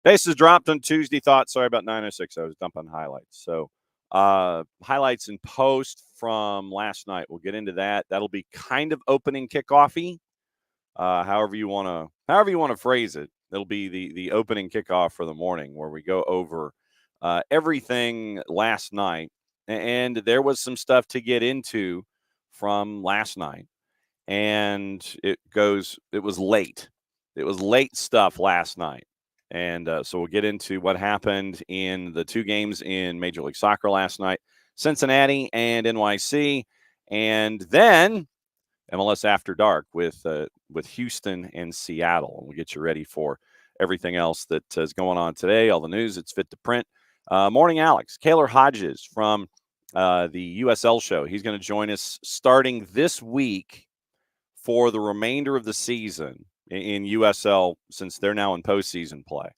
Bases dropped on Tuesday. Thoughts. Sorry about 9:06. I was dumping highlights. So highlights and post from last night. We'll get into that. That'll be kind of opening kickoffy. However you want to phrase it. It'll be the opening kickoff for the morning where we go over everything last night. And there was some stuff to get into from last night. And it was late. It was late stuff last night. And so we'll get into what happened in the two games in Major League Soccer last night, Cincinnati and NYC. And then MLS After Dark with Houston and Seattle. And we'll get you ready for everything else that is going on today, all the news that's fit to print. Morning, Alex. Kaylor Hodges from the USL show. He's going to join us starting this week for the remainder of the season in USL, since they're now in postseason play.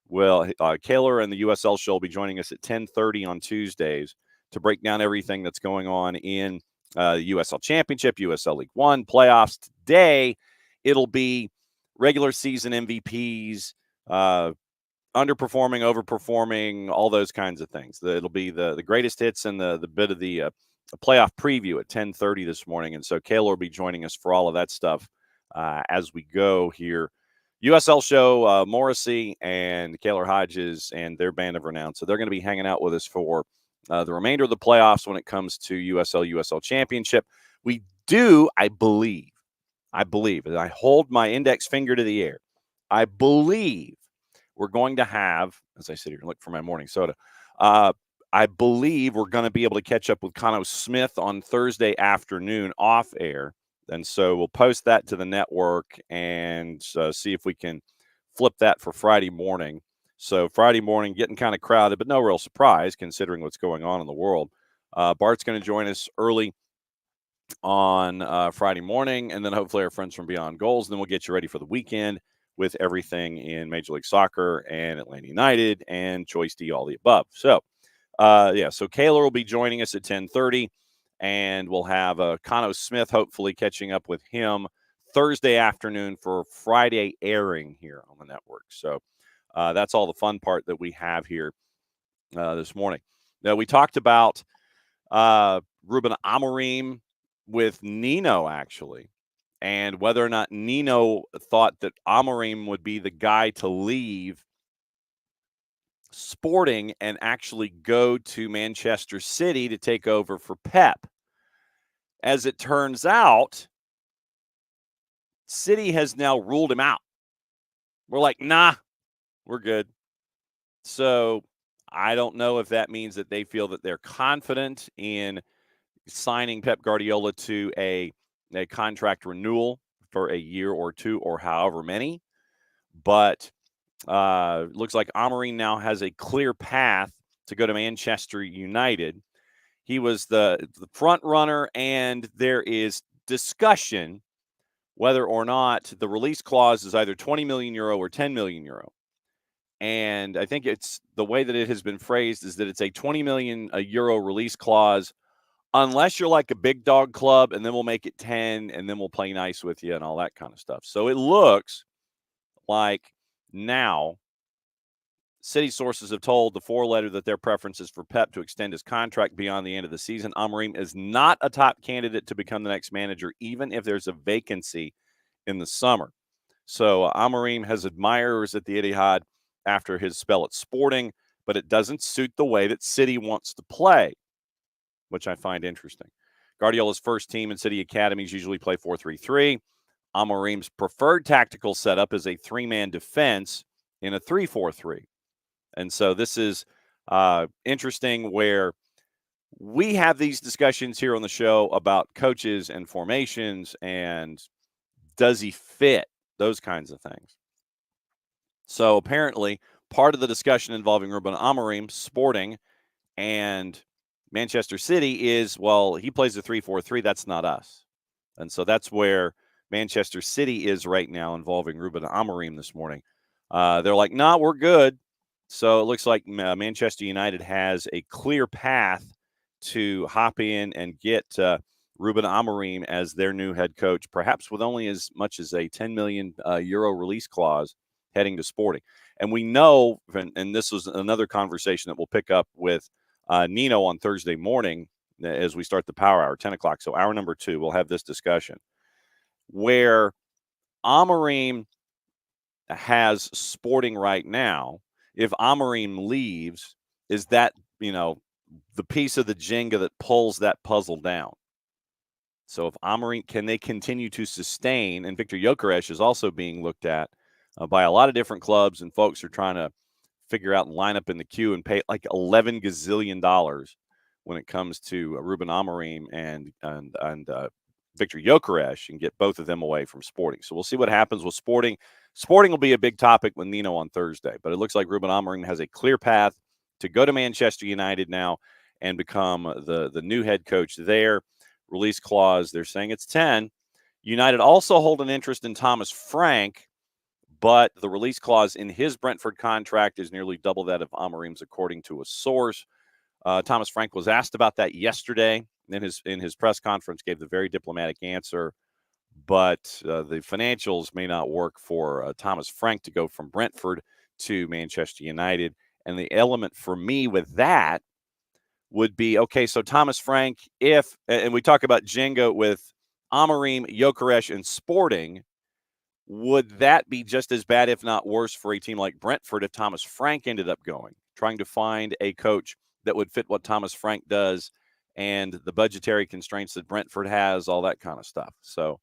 Well, Kaylor and the USL show will be joining us at 10:30 on Tuesdays to break down everything that's going on in the USL Championship, USL League One playoffs. Today, it'll be regular season MVPs, underperforming, overperforming, all those kinds of things. It'll be the greatest hits and the bit of the playoff preview at 10:30 this morning. And so Kaylor will be joining us for all of that stuff as we go here. USL show, Morrissey and Kaylor Hodges and their band of renown. So they're going to be hanging out with us for the remainder of the playoffs when it comes to USL Championship. We do, I believe, and I hold my index finger to the air, I believe we're going to have, as I sit here and look for my morning soda, I believe we're going to be able to catch up with Cano Smith on Thursday afternoon off air. And so we'll post that to the network and see if we can flip that for Friday morning. So Friday morning getting kind of crowded, but no real surprise considering what's going on in the world. Bart's going to join us early on Friday morning, and then hopefully our friends from Beyond Goals. And then we'll get you ready for the weekend with everything in Major League Soccer and Atlanta United and Choice D, all the above. So, so Kaylor will be joining us at 10:30, and we'll have Cano Smith hopefully catching up with him Thursday afternoon for Friday airing here on the network. So that's all the fun part that we have here this morning. Now, we talked about Ruben Amorim with Nino, actually, and whether or not Nino thought that Amorim would be the guy to leave Sporting and actually go to Manchester City to take over for Pep. As it turns out, City has now ruled him out. We're like, nah, we're good. So I don't know if that means that they feel that they're confident in signing Pep Guardiola to a contract renewal for a year or two or however many. But looks like Amorim now has a clear path to go to Manchester United. He was the front runner, and there is discussion whether or not the release clause is either 20 million euro or 10 million euro. And I think it's the way that it has been phrased is that it's a 20 million euro release clause unless you're like a big dog club, and then we'll make it 10, and then we'll play nice with you and all that kind of stuff. So it looks like now City sources have told the four-letter that their preference is for Pep to extend his contract beyond the end of the season. Amorim is not a top candidate to become the next manager, even if there's a vacancy in the summer. So Amorim has admirers at the Etihad after his spell at Sporting, but it doesn't suit the way that City wants to play, which I find interesting. Guardiola's first team in City academies usually play 4-3-3. Amorim's preferred tactical setup is a three-man defense in a 3-4-3. And so this is interesting where we have these discussions here on the show about coaches and formations and does he fit, those kinds of things. So apparently part of the discussion involving Ruben Amorim, Sporting, and Manchester City is, well, he plays a 3-4-3. That's not us. And so that's where Manchester City is right now involving Ruben Amorim this morning. They're like, nah, we're good. So it looks like Manchester United has a clear path to hop in and get Ruben Amorim as their new head coach, perhaps with only as much as a 10 million euro release clause heading to Sporting. And we know, and this was another conversation that we'll pick up with Nino on Thursday morning as we start the Power Hour, 10 o'clock. So hour number 2, we'll have this discussion where Amorim has Sporting right now. If Amorim leaves, is that, the piece of the Jenga that pulls that puzzle down? So if Amorim, can they continue to sustain? And Victor Gyökeres is also being looked at by a lot of different clubs, and folks are trying to figure out and line up in the queue and pay like $11 gazillion when it comes to Ruben Amorim and Victor Gyökeres, and get both of them away from Sporting. So we'll see what happens with Sporting. Sporting will be a big topic with Nino on Thursday, but it looks like Ruben Amorim has a clear path to go to Manchester United now and become the new head coach there. Release clause, they're saying it's 10. United also hold an interest in Thomas Frank, but the release clause in his Brentford contract is nearly double that of Amorim's, according to a source. Thomas Frank was asked about that yesterday in his press conference, gave the very diplomatic answer, but the financials may not work for Thomas Frank to go from Brentford to Manchester United. And the element for me with that would be, okay, so Thomas Frank, and we talk about Jenga with Amorim, Gyökeres, and Sporting, would that be just as bad, if not worse, for a team like Brentford if Thomas Frank ended up going, trying to find a coach that would fit what Thomas Frank does and the budgetary constraints that Brentford has, all that kind of stuff. So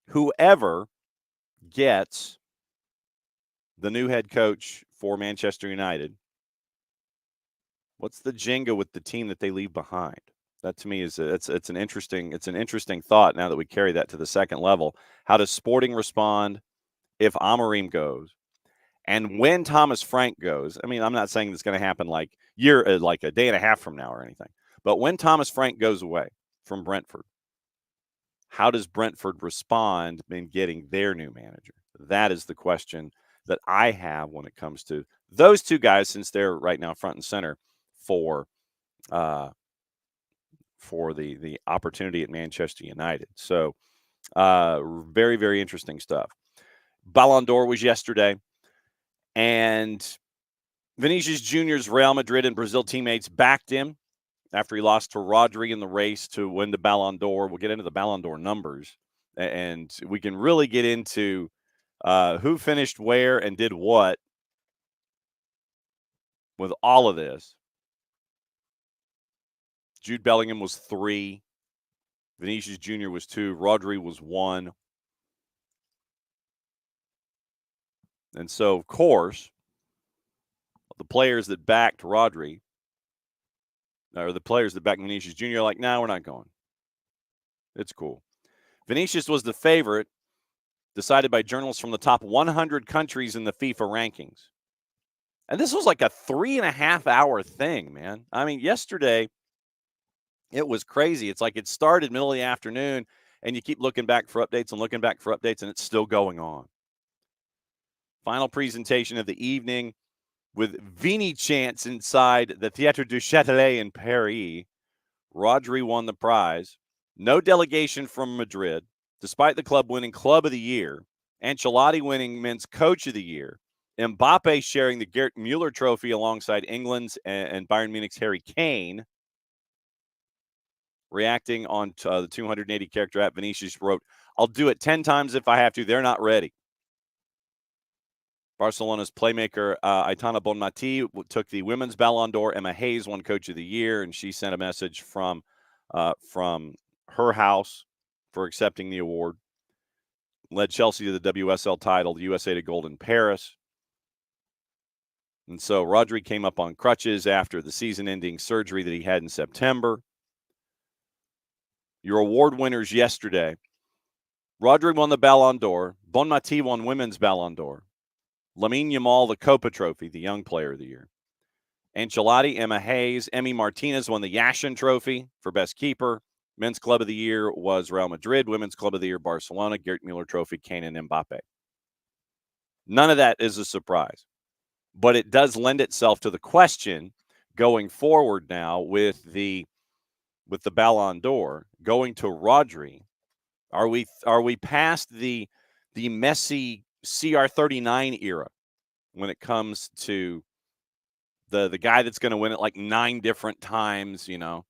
whoever gets the new head coach for Manchester United, what's the Jenga with the team that they leave behind? That to me is it's an interesting thought. Now that we carry that to the second level, how does Sporting respond if Amorim goes, and when Thomas Frank goes? I mean, I'm not saying it's going to happen like a day and a half from now or anything, but when Thomas Frank goes away from Brentford, how does Brentford respond in getting their new manager? That is the question that I have when it comes to those two guys, since they're right now front and center for the opportunity at Manchester United. So very, very interesting stuff. Ballon d'Or was yesterday, and Vinicius Jr.'s Real Madrid and Brazil teammates backed him after he lost to Rodri in the race to win the Ballon d'Or. We'll get into the Ballon d'Or numbers, and we can really get into who finished where and did what with all of this. Jude Bellingham was 3. Vinicius Jr. was 2. Rodri was 1. And so, of course, the players that backed Rodri, or the players that backed Vinicius Jr. are like, nah, we're not going. It's cool. Vinicius was the favorite, decided by journalists from the top 100 countries in the FIFA rankings. And this was like a 3.5-hour thing, man. I mean, yesterday, it was crazy. It's like it started middle of the afternoon, and you keep looking back for updates and it's still going on. Final presentation of the evening with Vini chants inside the Théâtre du Châtelet in Paris. Rodri won the prize. No delegation from Madrid, despite the club winning Club of the Year, Ancelotti winning Men's Coach of the Year, Mbappe sharing the Gerd Müller Trophy alongside England's and Bayern Munich's Harry Kane. Reacting on the 280-character app, Vinicius wrote, "I'll do it 10 times if I have to. They're not ready." Barcelona's playmaker, Aitana Bonmati, took the Women's Ballon d'Or. Emma Hayes won Coach of the Year, and she sent a message from her house for accepting the award. Led Chelsea to the WSL title, USA to gold in Paris. And so Rodri came up on crutches after the season-ending surgery that he had in September. Your award winners yesterday. Rodri won the Ballon d'Or. Bonmati won Women's Ballon d'Or. Lamine Yamal, the Copa Trophy, the Young Player of the Year. Ancelotti, Emma Hayes. Emi Martinez won the Yashin Trophy for Best Keeper. Men's Club of the Year was Real Madrid. Women's Club of the Year, Barcelona. Gerd Müller Trophy, Kane and Mbappe. None of that is a surprise. But it does lend itself to the question going forward now with the Ballon d'Or going to Rodri. Are we past the Messi CR39 era when it comes to the guy that's going to win it like 9 different times, 9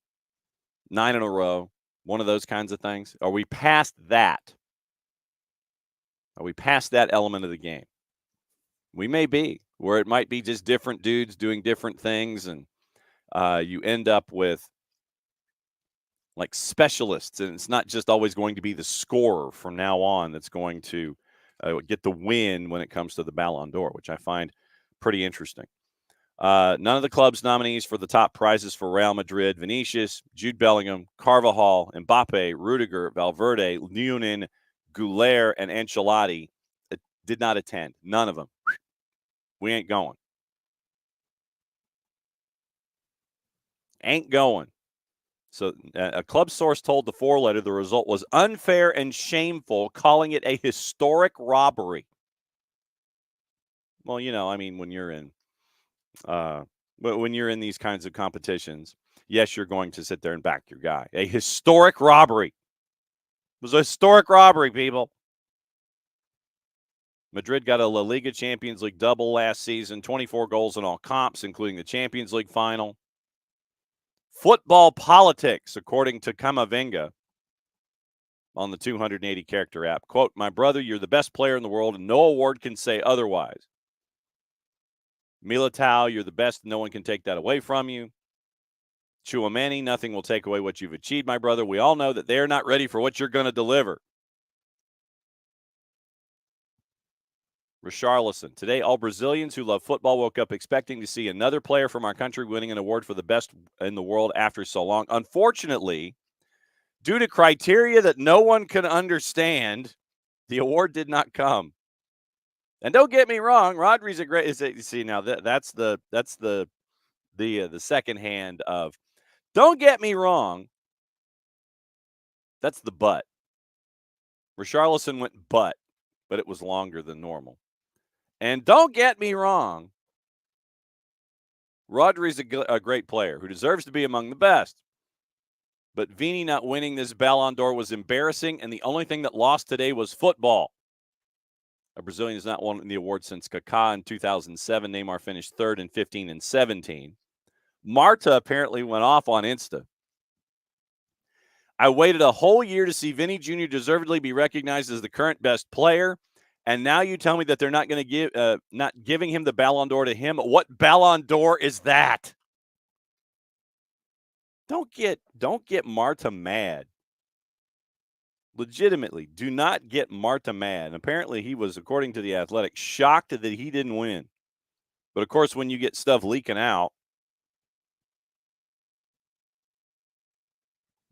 in a row, one of those kinds of things? Are we past that? Are we past that element of the game? We may be, where it might be just different dudes doing different things, and you end up with like specialists, and it's not just always going to be the scorer from now on that's going to get the win when it comes to the Ballon d'Or, which I find pretty interesting. None of the club's nominees for the top prizes for Real Madrid: Vinicius, Jude Bellingham, Carvajal, Mbappe, Rudiger, Valverde, Lunin, Goulet, and Ancelotti did not attend. None of them. We ain't going. Ain't going. So a club source told the four-letter the result was unfair and shameful, calling it a historic robbery. Well, when you're in these kinds of competitions, yes, you're going to sit there and back your guy. A historic robbery. It was a historic robbery, people. Madrid got a La Liga Champions League double last season, 24 goals in all comps, including the Champions League final. Football politics, according to Camavinga on the 280-character app. Quote, "My brother, you're the best player in the world, and no award can say otherwise. Militao, you're the best. No one can take that away from you. Chouameni, nothing will take away what you've achieved, my brother. We all know that they're not ready for what you're going to deliver." Richarlison, today all Brazilians who love football woke up expecting to see another player from our country winning an award for the best in the world after so long. Unfortunately, due to criteria that no one can understand, the award did not come. And don't get me wrong, Rodri's a great. See, now that's the second hand of. Don't get me wrong. That's the but. Richarlison went but it was longer than normal. And don't get me wrong, Rodri's a great player who deserves to be among the best. But Vini not winning this Ballon d'Or was embarrassing, and the only thing that lost today was football. A Brazilian has not won the award since Kaká in 2007. Neymar finished third in 15 and 17. Marta apparently went off on Insta. "I waited a whole year to see Vinny Jr. deservedly be recognized as the current best player, and now you tell me that they're not going to not giving him the Ballon d'Or to him. What Ballon d'Or is that?" Don't get Marta mad. Legitimately, do not get Marta mad. Apparently, he was, according to The Athletic, shocked that he didn't win. But, of course, when you get stuff leaking out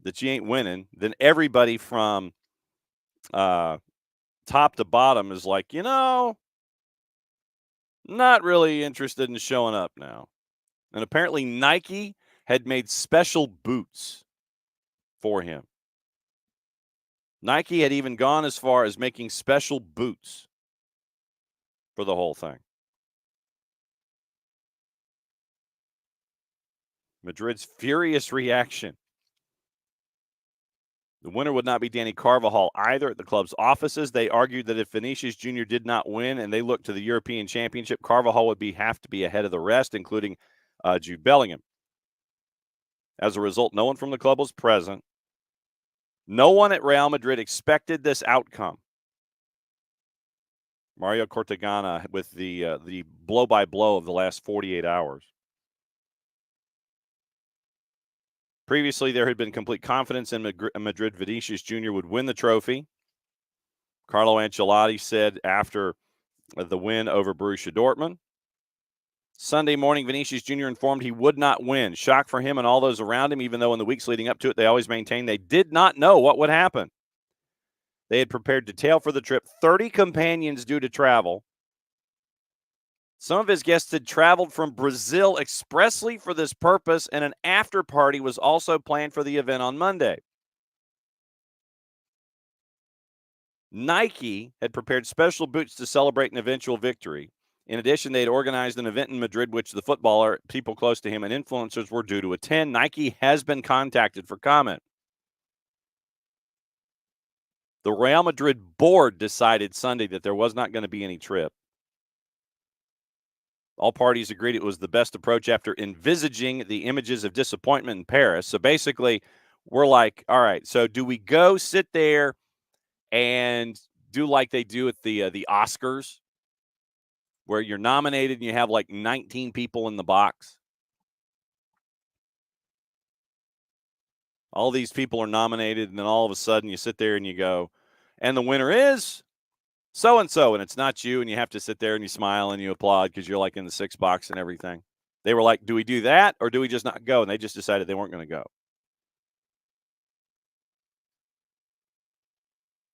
that you ain't winning, then everybody from top to bottom is like, not really interested in showing up now. And apparently Nike had made special boots for him. Nike had even gone as far as making special boots for the whole thing. Madrid's furious reaction. The winner would not be Danny Carvajal either at the club's offices. They argued that if Vinicius Jr. did not win and they looked to the European Championship, Carvajal would have to be ahead of the rest, including Jude Bellingham. As a result, no one from the club was present. No one at Real Madrid expected this outcome. Mario Cortegana with the blow-by-blow of the last 48 hours. Previously, there had been complete confidence in Madrid. Vinicius Jr. would win the trophy. Carlo Ancelotti said after the win over Borussia Dortmund. Sunday morning, Vinicius Jr. informed he would not win. Shock for him and all those around him, even though in the weeks leading up to it, they always maintained they did not know what would happen. They had prepared detail for the trip, 30 companions due to travel. Some of his guests had traveled from Brazil expressly for this purpose, and an after party was also planned for the event on Monday. Nike had prepared special boots to celebrate an eventual victory. In addition, they had organized an event in Madrid, which the footballer, people close to him, and influencers were due to attend. Nike has been contacted for comment. The Real Madrid board decided Sunday that there was not going to be any trip. All parties agreed it was the best approach after envisaging the images of disappointment in Paris. So basically, we're like, all right, so do we go sit there and do like they do at the Oscars, where you're nominated and you have like 19 people in the box? All these people are nominated, and then all of a sudden you sit there and you go, and the winner is so-and-so, and it's not you, and you have to sit there and you smile and you applaud because you're like in the 6 box and everything. They were like, do we do that or do we just not go? And they just decided they weren't going to go.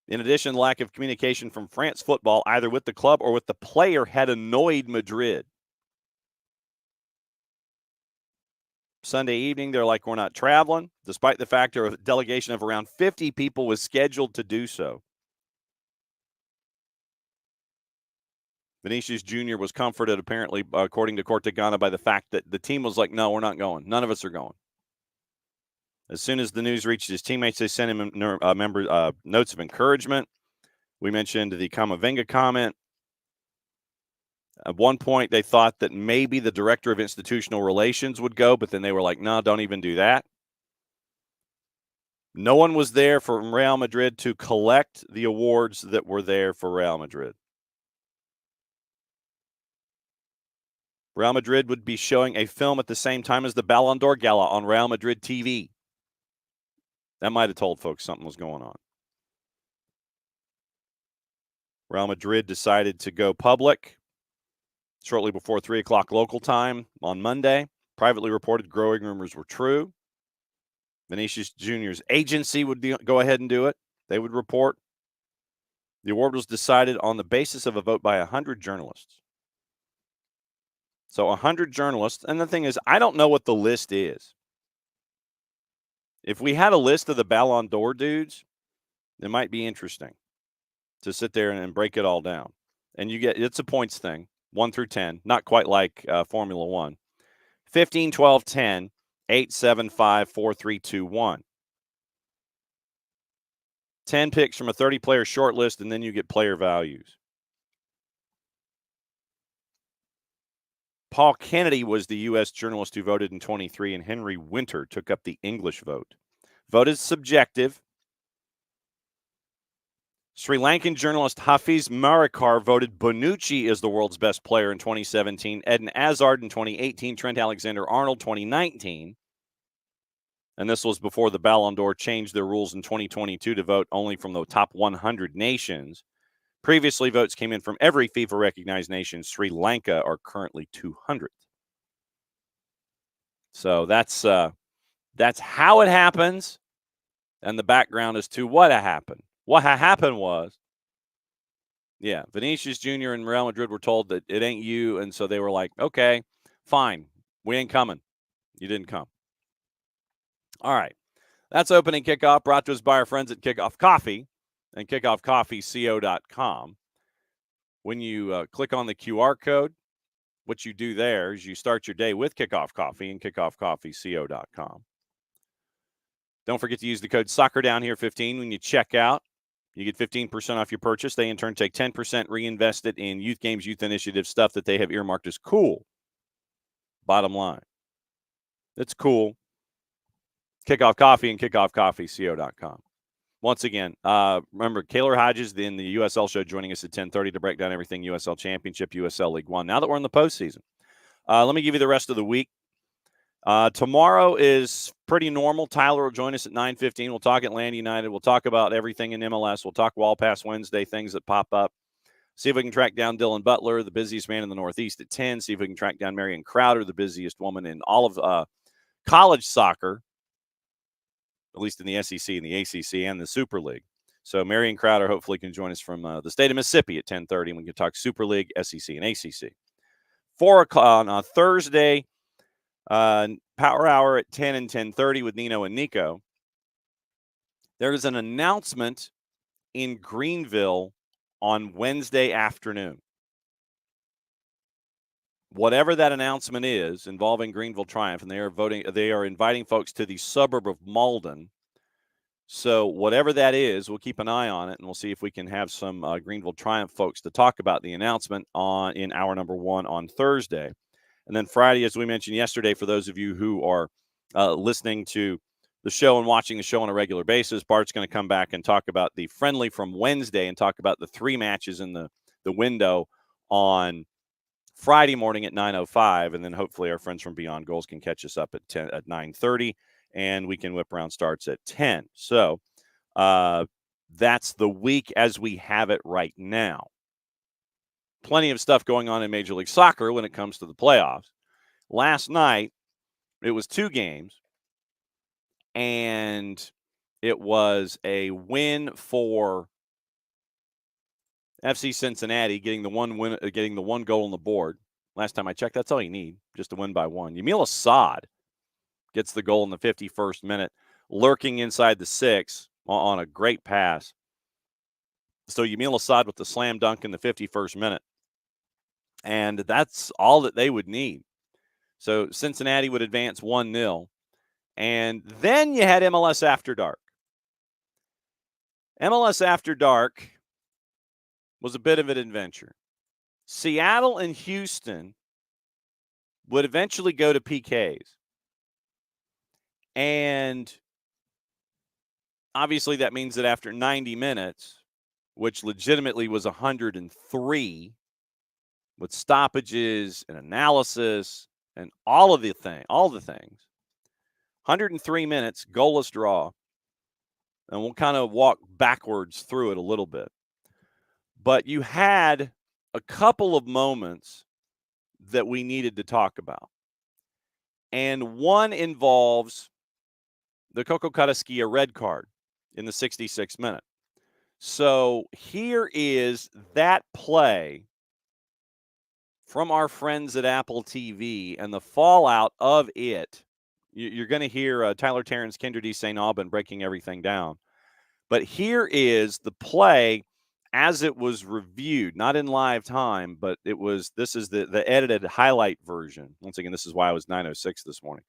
In addition, lack of communication from France football, either with the club or with the player, had annoyed Madrid. Sunday evening, they're like, we're not traveling, despite the fact that a delegation of around 50 people was scheduled to do so. Vinicius Jr. was comforted, apparently, according to Cortegana, by the fact that the team was like, no, we're not going. None of us are going. As soon as the news reached his teammates, they sent him notes of encouragement. We mentioned the Camavinga comment. At one point, they thought that maybe the director of institutional relations would go, but then they were like, no, don't even do that. No one was there from Real Madrid to collect the awards that were there for Real Madrid. Real Madrid would be showing a film at the same time as the Ballon d'Or Gala on Real Madrid TV. That might have told folks something was going on. Real Madrid decided to go public shortly before 3 o'clock local time on Monday. Privately reported growing rumors were true. Vinicius Jr.'s agency would go ahead and do it. They would report. The award was decided on the basis of a vote by 100 journalists. So 100 journalists. And the thing is, I don't know what the list is. If we had a list of the Ballon d'Or dudes, it might be interesting to sit there and break it all down. And it's a points thing, 1 through 10, not quite like Formula One. 15, 12, 10, 8, 7, 5, 4, 3, 2, 1. 10 picks from a 30-player short list, and then you get player values. Paul Kennedy was the U.S. journalist who voted in 23, and Henry Winter took up the English vote. Vote is subjective. Sri Lankan journalist Hafiz Marikar voted Bonucci as the world's best player in 2017, Eden Hazard in 2018, Trent Alexander-Arnold 2019. And this was before the Ballon d'Or changed their rules in 2022 to vote only from the top 100 nations. Previously, votes came in from every FIFA-recognized nation. Sri Lanka are currently 200th. So that's how it happens, and the background as to what happened. What happened was, Vinicius Jr. and Real Madrid were told that it ain't you, and so they were like, okay, fine, we ain't coming. You didn't come. All right. That's opening kickoff, brought to us by our friends at Kickoff Coffee and kickoffcoffeeco.com. When you click on the QR code, what you do there is you start your day with Kickoff Coffee and kickoffcoffeeco.com. Don't forget to use the code SoccerDownHere15 when you check out. You get 15% off your purchase. They, in turn, take 10%, reinvest it in youth games, youth initiative stuff that they have earmarked as cool. Bottom line. It's cool. Kickoff Coffee and kickoffcoffeeco.com. Once again, remember, Kaylor Hodges in the USL show joining us at 10:30 to break down everything USL Championship, USL League One. Now that we're in the postseason, let me give you the rest of the week. Tomorrow is pretty normal. Tyler will join us at 9:15. We'll talk Atlanta United. We'll talk about everything in MLS. We'll talk Wall Pass Wednesday, things that pop up. See if we can track down Dylan Butler, the busiest man in the Northeast, at 10. See if we can track down Marion Crowder, the busiest woman in all of college soccer, at least in the SEC and the ACC and the Super League. So Marion Crowder hopefully can join us from the state of Mississippi at 10:30, and we can talk Super League, SEC, and ACC. 4 o'clock on Thursday, Power Hour at 10 and 10:30 with Nino and Nico. There is an announcement in Greenville on Wednesday afternoon. Whatever that announcement is involving Greenville Triumph, and they are inviting folks to the suburb of Malden. So whatever that is, we'll keep an eye on it, and we'll see if we can have some Greenville Triumph folks to talk about the announcement in hour number 1 on Thursday. And then Friday, as we mentioned yesterday, for those of you who are listening to the show and watching the show on a regular basis, Bart's going to come back and talk about the friendly from Wednesday and talk about the 3 matches in the window on Friday morning at 9:05, and then hopefully our friends from Beyond Goals can catch us up at 9:30, and we can whip around starts at 10. So that's the week as we have it right now. Plenty of stuff going on in Major League Soccer when it comes to the playoffs. Last night, it was 2 games, and it was a win for FC Cincinnati, getting the one goal on the board. Last time I checked, that's all you need, just to win by 1. Yamil Assad gets the goal in the 51st minute, lurking inside the 6 on a great pass. So Yamil Assad with the slam dunk in the 51st minute. And that's all that they would need. So Cincinnati would advance 1-0. And then you had MLS After Dark. MLS After Dark was a bit of an adventure. Seattle and Houston would eventually go to PKs. And obviously that means that after 90 minutes, which legitimately was 103, with stoppages and analysis and all the things, 103 minutes, goalless draw. And we'll kind of walk backwards through it a little bit. But you had a couple of moments that we needed to talk about. And one involves the Coco Carrasquilla red card in the 66th minute. So here is that play from our friends at Apple TV and the fallout of it. You're going to hear Tyler Terrence, Kendra D. St. Aubin breaking everything down. But here is the play as it was reviewed, not in live time, but this is the edited highlight version. Once again, this is why I was 9:06 this morning.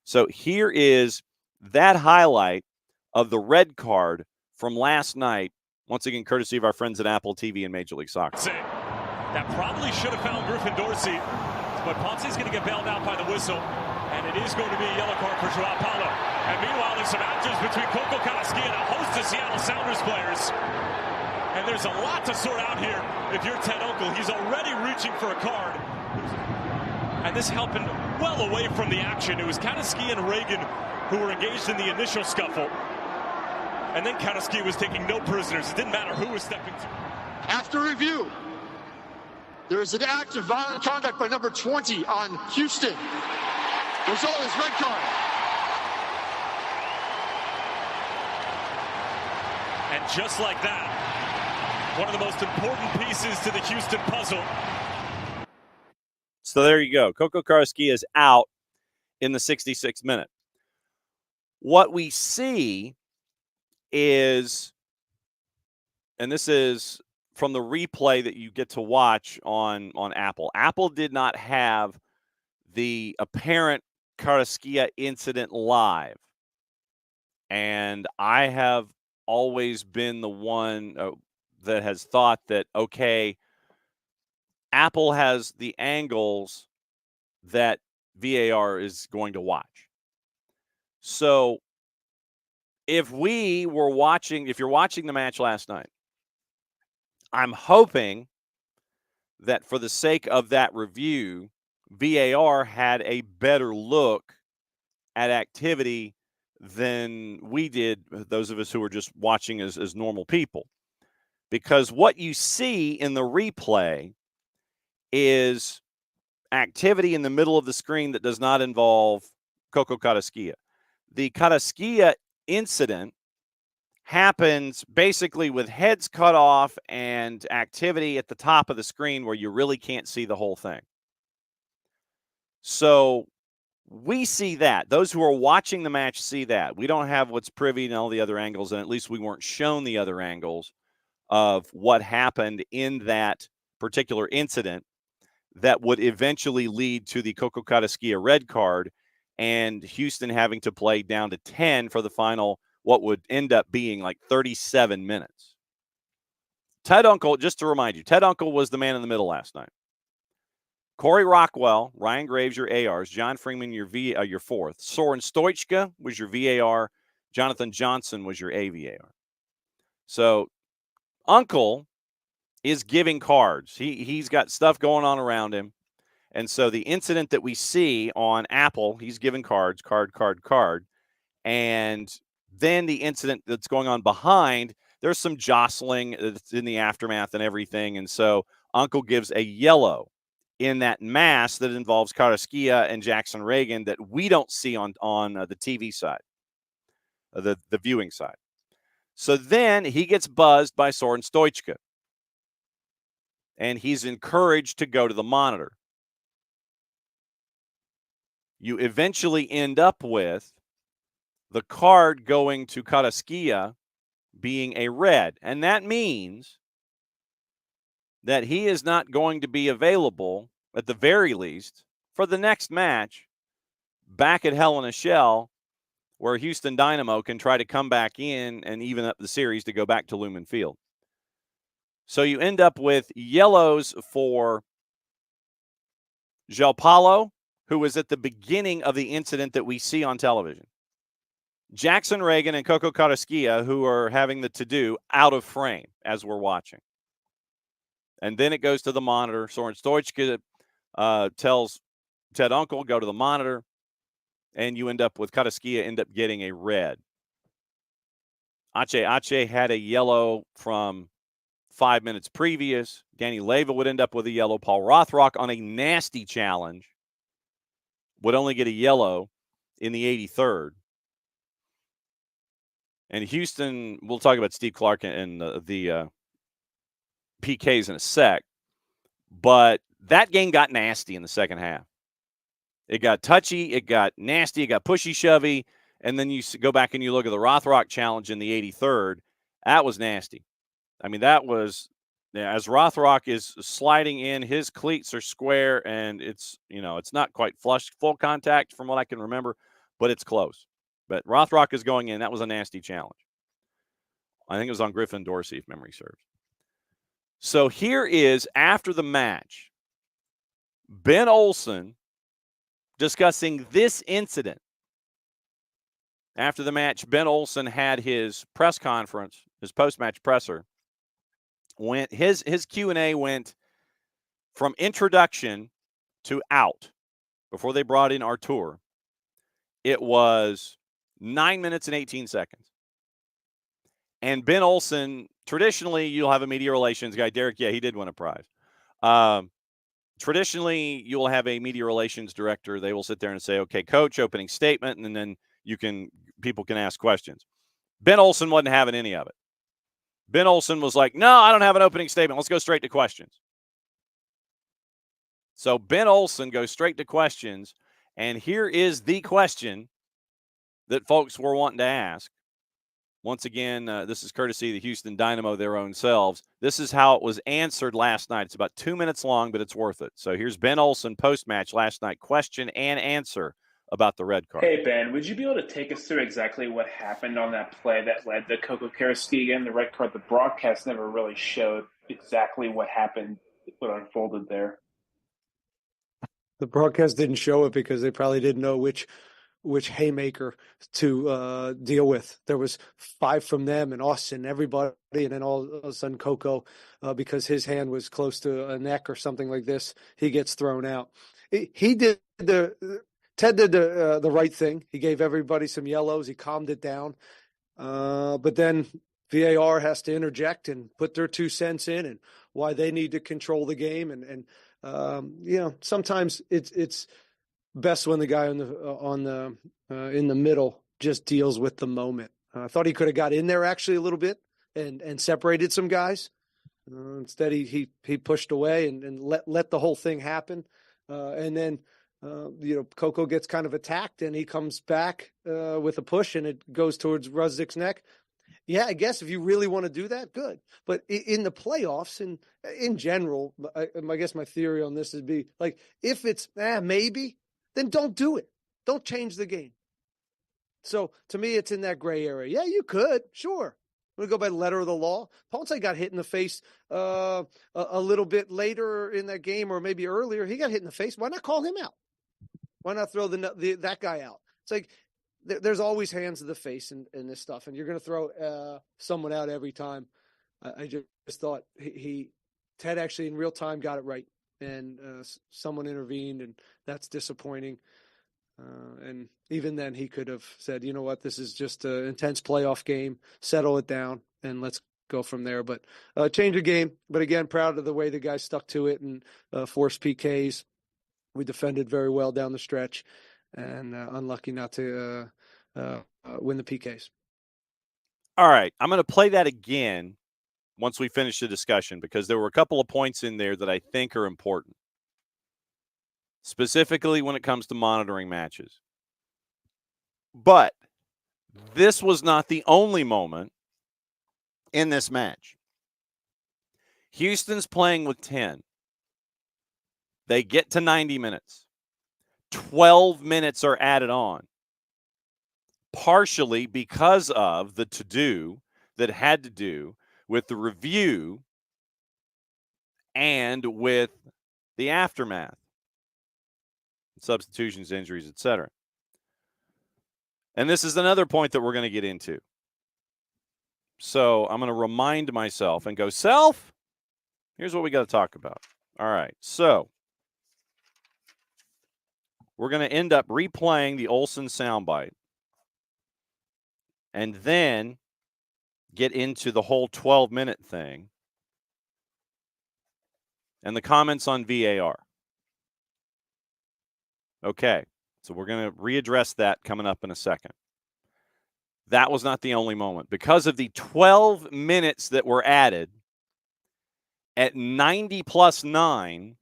So here is that highlight of the red card from last night, once again, courtesy of our friends at Apple TV and Major League Soccer. That probably should have found Griffin Dorsey, but Ponce's going to get bailed out by the whistle, and it is going to be a yellow card for Joao Paulo. And meanwhile, there's some actions between Coco Carrasquilla and a host of Seattle Sounders players. And there's a lot to sort out here. If you're Ted Uncle, he's already reaching for a card. And this happened well away from the action. It was Carrasquilla and Reagan who were engaged in the initial scuffle. And then Carrasquilla was taking no prisoners. It didn't matter who was stepping to. After review, there is an act of violent conduct by number 20 on Houston. Result is red card. And just like that, one of the most important pieces to the Houston puzzle. So there you go. Coco Carrasquilla is out in the 66th minute. What we see is, and this is from the replay that you get to watch on Apple. Apple did not have the apparent Carrasquilla incident live. And I have always been the one that has thought that, okay, Apple has the angles that VAR is going to watch. So if you're watching the match last night, I'm hoping that for the sake of that review, VAR had a better look at activity than we did, those of us who were just watching as normal people. Because what you see in the replay is activity in the middle of the screen that does not involve Coco Carrasquilla. The Carrasquilla incident happens basically with heads cut off and activity at the top of the screen where you really can't see the whole thing. So we see that. Those who are watching the match see that. We don't have what's privy and all the other angles, and at least we weren't shown the other angles of what happened in that particular incident that would eventually lead to the Coco Carrasquilla red card and Houston having to play down to 10 for the final, what would end up being like 37 minutes. Ted Unkel, just to remind you, Ted Unkel was the man in the middle last night. Corey Rockwell, Ryan Graves, your ARs. John Freeman, your fourth. Soren Stoichka was your VAR. Jonathan Johnson was your AVAR. So Unkel is giving cards. He's got stuff going on around him. And so the incident that we see on Apple, he's giving cards, card. And then the incident that's going on behind, there's some jostling that's in the aftermath and everything. And so Unkel gives a yellow in that mass that involves Karaskia and Jackson Reagan that we don't see on the TV side, the viewing side. So then he gets buzzed by Soren Stoichka, and he's encouraged to go to the monitor. You eventually end up with the card going to Karaskia being a red, and that means that he is not going to be available, at the very least, for the next match back at Hell in a Shell, where Houston Dynamo can try to come back in and even up the series to go back to Lumen Field. So you end up with yellows for João Paulo, who was at the beginning of the incident that we see on television. Jackson Reagan and Coco Karaskia, who are having the to-do out of frame as we're watching. And then it goes to the monitor. Soren Stoichka tells Ted Unkel, go to the monitor. And you end up with Karaskia end up getting a red. Ache had a yellow from 5 minutes previous. Danny Leyva would end up with a yellow. Paul Rothrock on a nasty challenge would only get a yellow in the 83rd. And Houston, we'll talk about Steve Clark and the PKs in a sec. But that game got nasty in the second half. It got touchy, it got nasty, it got pushy-shovey, and then you go back and you look at the Rothrock challenge in the 83rd. That was nasty. I mean, that was, as Rothrock is sliding in, his cleats are square, and it's not quite flush, full contact from what I can remember, but it's close. But Rothrock is going in. That was a nasty challenge. I think it was on Griffin Dorsey, if memory serves. So here is, after the match, Ben Olsen discussing this incident. After the match, Ben Olsen had his press conference, his post-match presser. His Q&A went from introduction to out before they brought in Artur. It was 9 minutes and 18 seconds. And Ben Olsen, traditionally, you'll have a media relations guy. Derek, yeah, he did win a prize. Traditionally, you'll have a media relations director. They will sit there and say, okay, coach, opening statement, and then people can ask questions. Ben Olsen wasn't having any of it. Ben Olsen was like, no, I don't have an opening statement. Let's go straight to questions. So Ben Olsen goes straight to questions, and here is the question that folks were wanting to ask. Once again, this is courtesy of the Houston Dynamo, their own selves. This is how it was answered last night. It's about 2 minutes long, but it's worth it. So here's Ben Olsen post-match last night, question and answer about the red card. Hey, Ben, would you be able to take us through exactly what happened on that play that led to Coco Karaskia and the red card? The broadcast never really showed exactly what happened, what unfolded there. The broadcast didn't show it because they probably didn't know which haymaker to deal with. There was 5 from them and Austin, everybody, and then all of a sudden Coco, because his hand was close to a neck or something like this, he gets thrown out. Ted did the right thing. He gave everybody some yellows. He calmed it down. But then VAR has to interject and put their 2 cents in and why they need to control the game. And sometimes it's best when the guy in the middle just deals with the moment. I thought he could have got in there actually a little bit and separated some guys. Instead, he pushed away and let the whole thing happen. And then Coco gets kind of attacked and he comes back with a push and it goes towards Ruzdik's neck. Yeah, I guess if you really want to do that, good. But in the playoffs and in general, I guess my theory on this would be like, if it's maybe, then don't do it. Don't change the game. So to me, it's in that gray area. Yeah, you could. Sure. I'm going to go by the letter of the law. Ponce got hit in the face a little bit later in that game, or maybe earlier. He got hit in the face. Why not call him out? Why not throw that guy out? It's like there's always hands to the face in this stuff, and you're going to throw someone out every time. I just thought Ted actually in real time got it right, and someone intervened, and that's disappointing. And even then, he could have said, you know what, this is just an intense playoff game, settle it down, and let's go from there. But change the game. But again, proud of the way the guys stuck to it and forced PKs. We defended very well down the stretch, and unlucky not to win the PKs. All right, I'm going to play that again once we finish the discussion, because there were a couple of points in there that I think are important, specifically when it comes to monitoring matches. But this was not the only moment in this match. Houston's playing with 10. They get to 90 minutes. 12 minutes are added on, partially because of the to-do that had to do with the review and with the aftermath, substitutions, injuries, etc. And this is another point that we're going to get into. So I'm going to remind myself and go, self, here's what we got to talk about. All right, so we're going to end up replaying the Olsen soundbite and then get into the whole 12-minute thing and the comments on VAR. Okay, so we're going to readdress that coming up in a second. That was not the only moment. Because of the 12 minutes that were added, at 90 plus 9,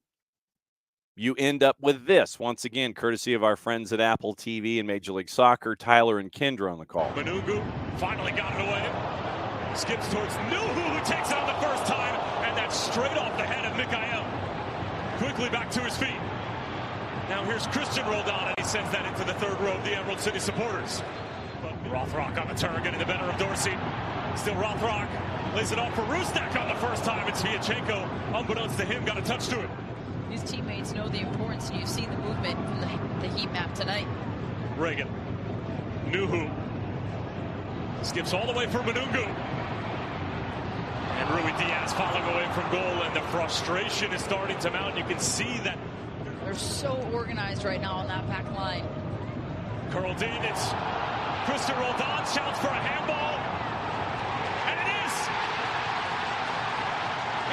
you end up with this. Once again, courtesy of our friends at Apple TV and Major League Soccer, Tyler and Kendra on the call. Manungu finally got it away. Skips towards Nuhu, who takes it on the first time, and that's straight off the head of Mikael. Quickly back to his feet. Now here's Christian Roldan, and he sends that into the third row of the Emerald City supporters. But Rothrock on the turn, getting the better of Dorsey. Still Rothrock lays it off for Rusnak on the first time. It's Sviatchenko, unbeknownst to him, got a touch to it. His teammates know the importance, and you've seen the movement from the heat map tonight. Reagan. Nuhu. Skips all the way for Manungu. And Rui Diaz following away from goal, and the frustration is starting to mount. You can see that. They're so organized right now on that back line. Carl Dean, it's Christian Roldan shouts for a handball. And it is!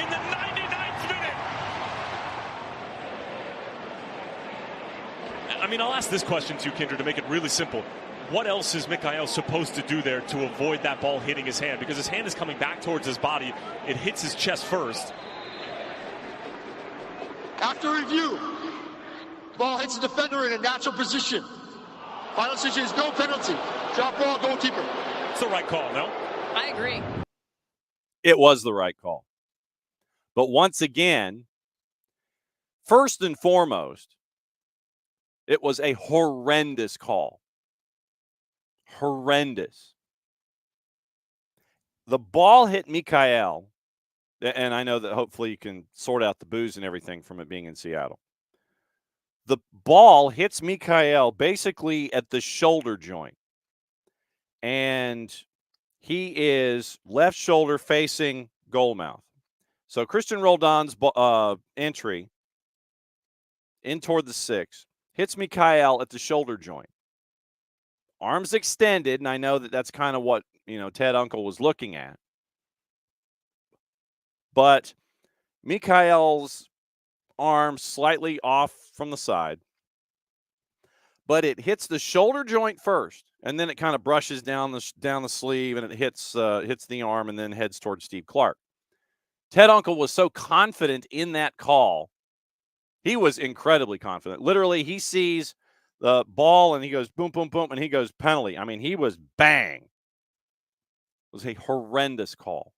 In the 99th minute! I mean, I'll ask this question to you, Kendra, to make it really simple. What else is Mikael supposed to do there to avoid that ball hitting his hand? Because his hand is coming back towards his body. It hits his chest first. After review, ball hits the defender in a natural position. Final decision is no penalty. Drop ball, goalkeeper. It's the right call, no? I agree. It was the right call. But once again, first and foremost, it was a horrendous call. Horrendous. The ball hit Mikael, and I know that hopefully you can sort out the booze and everything from it being in Seattle. The ball hits Mikael basically at the shoulder joint. And he is left shoulder facing goal mouth. So Christian Roldan's entry in toward the 6 hits Mikael at the shoulder joint. Arms extended, and I know that that's kind of what, Ted Uncle was looking at. But Mikael's arm slightly off from the side. But it hits the shoulder joint first, and then it kind of brushes down the sleeve, and it hits the arm, and then heads towards Steve Clark. Ted Uncle was so confident in that call. He was incredibly confident. Literally, he sees the ball, and he goes boom, boom, boom, and he goes penalty. I mean, he was bang. It was a horrendous call.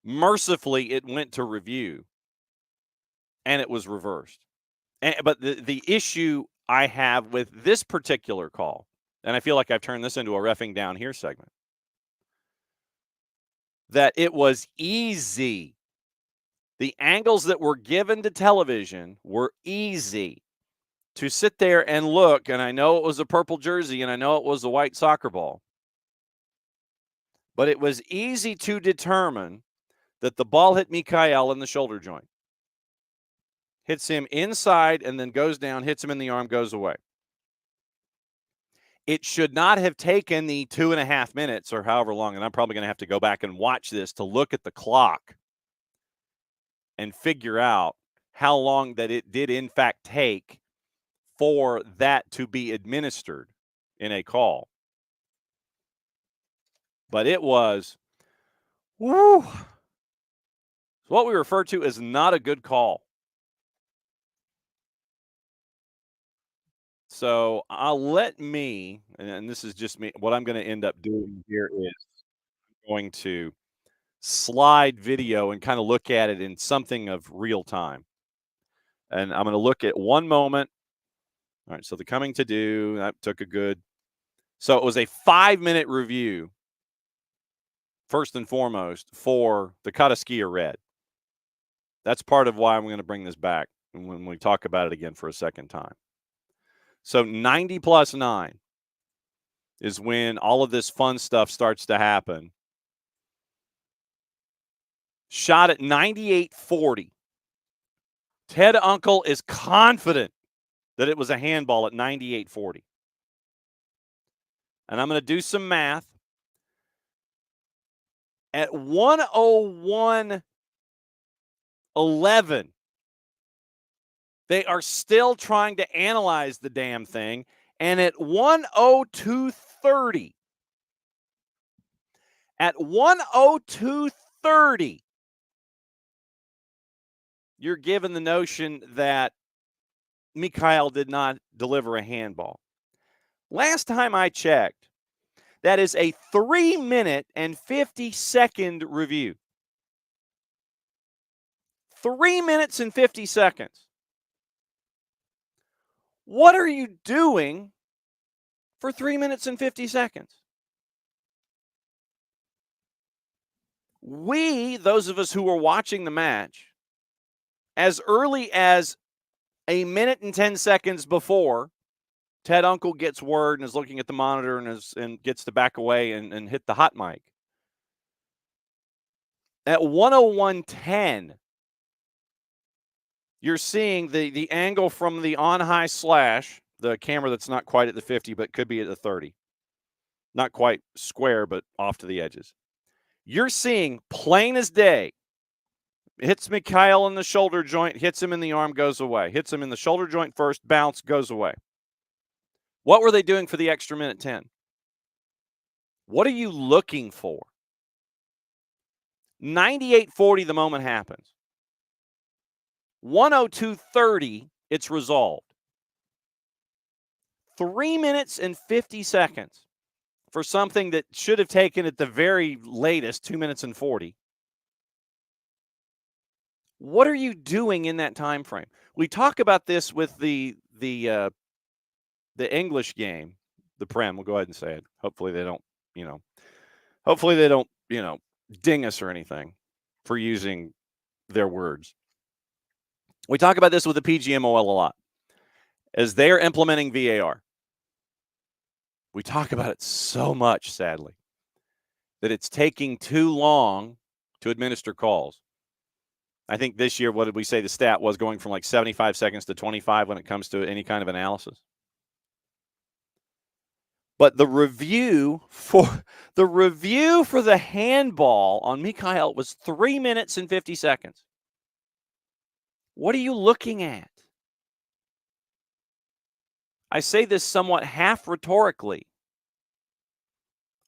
Mercifully, it went to review, and it was reversed. But the issue I have with this particular call and I feel like I've turned this into a reffing down here segment, that it was easy. The angles that were given to television were easy to sit there and look, and I know it was a purple jersey and I know it was a white soccer ball, but it was easy to determine that the ball hit Mikhail in the shoulder joint. Hits him inside and then goes down, hits him in the arm, goes away. It should not have taken the 2.5 minutes or however long, and I'm probably going to have to go back and watch this to look at the clock and figure out how long that it did in fact take for that to be administered in a call. But it was, what we refer to as not a good call. So let me, and this is just me, what I'm going to end up doing here is going to slide video and kind of look at it in something of real time. And I'm going to look at one moment. All right, so the coming to do, that took a good, so it was a 5-minute review, first and foremost, for the Kataskia red. That's part of why I'm going to bring this back when we talk about it again for a second time. So 90 plus 9 is when all of this fun stuff starts to happen. Shot at 98-40. Ted Uncle is confident that it was a handball at 98-40. And I'm going to do some math. At 101:11, they are still trying to analyze the damn thing. And at 102:30, you're given the notion that Mikhail did not deliver a handball. Last time I checked, that is a 3-minute and 50-second review. 3 minutes and 50 seconds. What are you doing for 3 minutes and 50 seconds? We, those of us who were watching the match, as early as a minute and 10 seconds before, Ted Uncle gets word and is looking at the monitor and gets to back away and hit the hot mic. At 101:10, you're seeing the angle from the on-high slash, the camera that's not quite at the 50, but could be at the 30. Not quite square, but off to the edges. You're seeing plain as day. Hits Mikhail in the shoulder joint, hits him in the arm, goes away. Hits him in the shoulder joint first, bounce, goes away. What were they doing for the extra minute 10? What are you looking for? 98:40, the moment happens. 102:30, it's resolved. 3 minutes and 50 seconds for something that should have taken at the very latest 2 minutes and 40. What are you doing in that time frame? We talk about this with the English game, the Prem. We'll go ahead and say it. Hopefully they don't, ding us or anything for using their words. We talk about this with the PGMOL a lot. As they're implementing VAR, we talk about it so much, sadly, that it's taking too long to administer calls. I think this year, what did we say the stat was, going from like 75 seconds to 25 when it comes to any kind of analysis? But the review for the handball on Mikhail was 3 minutes and 50 seconds. What are you looking at? I say this somewhat half rhetorically.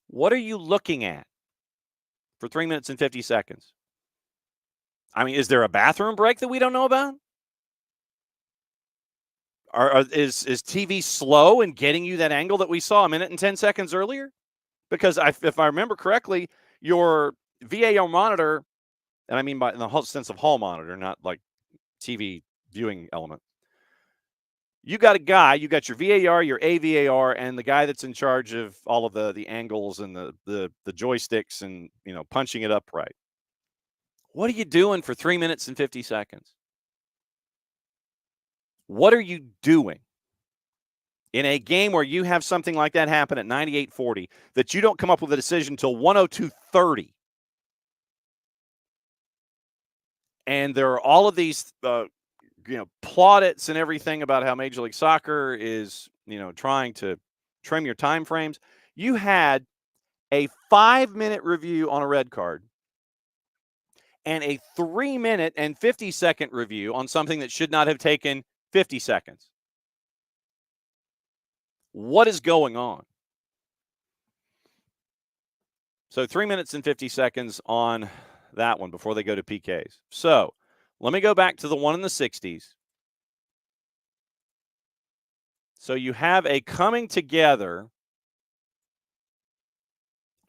What are you looking at for 3 minutes and 50 seconds? I mean, is there a bathroom break that we don't know about? Is TV slow in getting you that angle that we saw a minute and 10 seconds earlier? Because if I remember correctly, your VAR monitor, and I mean in the whole sense of hall monitor, not like TV viewing element, You got a guy, you got your VAR, your AVAR, and the guy that's in charge of all of the angles and the joysticks and, punching it upright. What are you doing for 3 minutes and 50 seconds? What are you doing in a game where you have something like that happen at 98-40 that you don't come up with a decision until 102-30? And there are all of these plaudits and everything about how Major League Soccer is, trying to trim your time frames. You had a 5-minute review on a red card and a 3-minute and 50-second review on something that should not have taken 50 seconds. What is going on? So 3 minutes and 50 seconds on that one before they go to PKs. So let me go back to the one in the 60s. So you have a coming together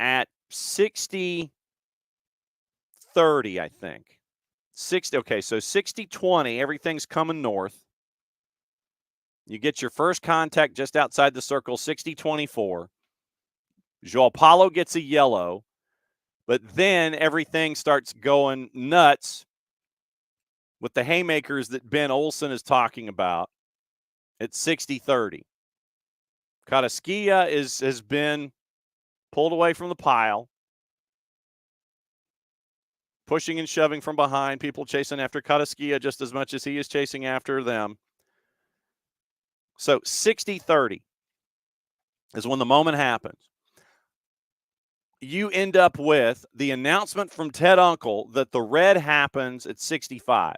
at 60-30, I think. 60. Okay, so 60-20, everything's coming north. You get your first contact just outside the circle, 60-24. João Paulo gets a yellow, but then everything starts going nuts with the haymakers that Ben Olsen is talking about at 60-30. Kataskia has been pulled away from the pile, pushing and shoving from behind, people chasing after Kataskia just as much as he is chasing after them. So 60-30 is when the moment happens. You end up with the announcement from Ted Uncle that the red happens at 65.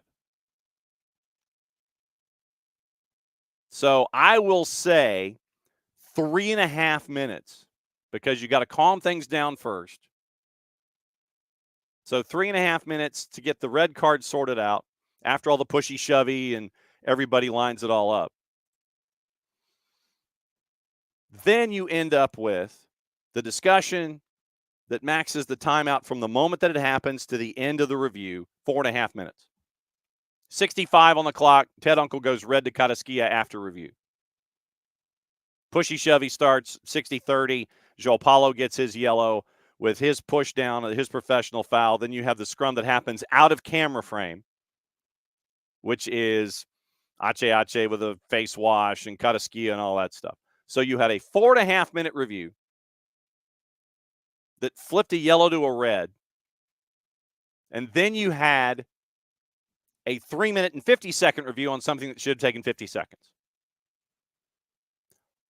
So I will say 3.5 minutes because you got to calm things down first. So 3.5 minutes to get the red card sorted out after all the pushy shovey and everybody lines it all up. Then you end up with the discussion that maxes the timeout from the moment that it happens to the end of the review, 4.5 minutes. 65 on the clock. Ted Uncle goes red to Kataskia after review. Pushy shovey starts 60-30. João Paulo gets his yellow with his push down, his professional foul. Then you have the scrum that happens out of camera frame, which is Ache with a face wash and Kataskia and all that stuff. So you had a 4.5 minute review that flipped a yellow to a red. And then you had a 3 minute and 50-second review on something that should have taken 50 seconds.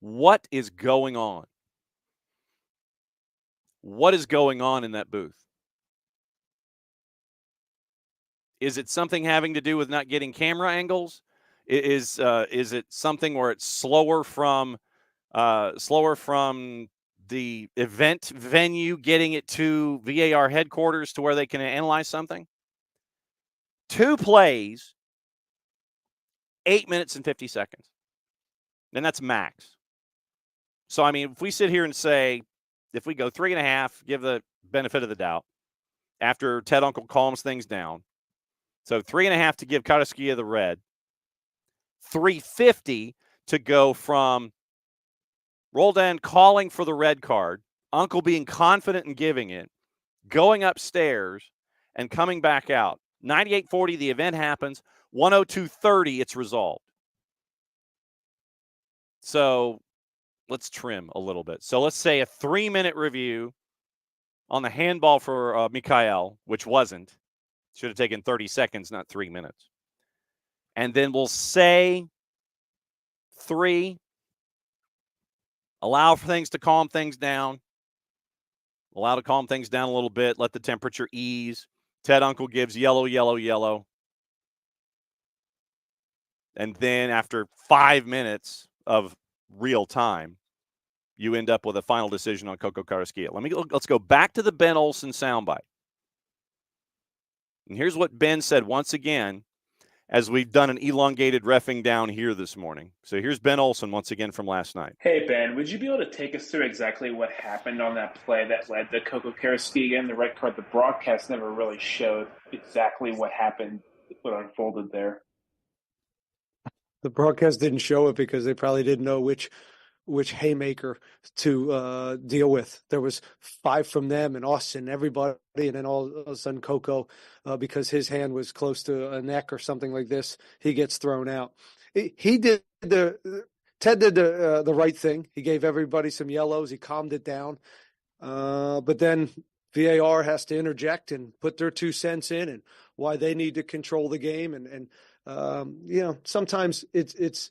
What is going on? What is going on in that booth? Is it something having to do with not getting camera angles? Is it something where it's slower from the event venue getting it to VAR headquarters to where they can analyze something? 2 plays, 8 minutes and 50 seconds. And that's max. So, I mean, if we sit here and say, if we go 3.5, give the benefit of the doubt after Ted Uncle calms things down. So 3.5 to give Kataskia the red. 3:50 to go from Roldan calling for the red card, Uncle being confident in giving it, going upstairs, and coming back out. 98-40, the event happens. 102-30, it's resolved. So let's trim a little bit. So let's say a 3-minute review on the handball for Mikhail, which wasn't. Should have taken 30 seconds, not 3 minutes. And then we'll say 3. Allow for things to calm things down. Allow to calm things down a little bit. Let the temperature ease. Ted Uncle gives yellow, yellow, yellow. And then after 5 minutes of real time, you end up with a final decision on Coco Kataskia. Let's go back to the Ben Olsen soundbite. And here's what Ben said once again as we've done an elongated reffing down here this morning. So here's Ben Olsen once again from last night. Hey, Ben, would you be able to take us through exactly what happened on that play that led to Coco Kataskia and the red card? The broadcast never really showed exactly what happened, what unfolded there. The broadcast didn't show it because they probably didn't know which haymaker to deal with. There was 5 from them and Austin, everybody, and then all of a sudden Coco, because his hand was close to a neck or something like this, he gets thrown out. He did Ted did the right thing. He gave everybody some yellows. He calmed it down. But then VAR has to interject and put their 2 cents in, and why they need to control the game. And sometimes it's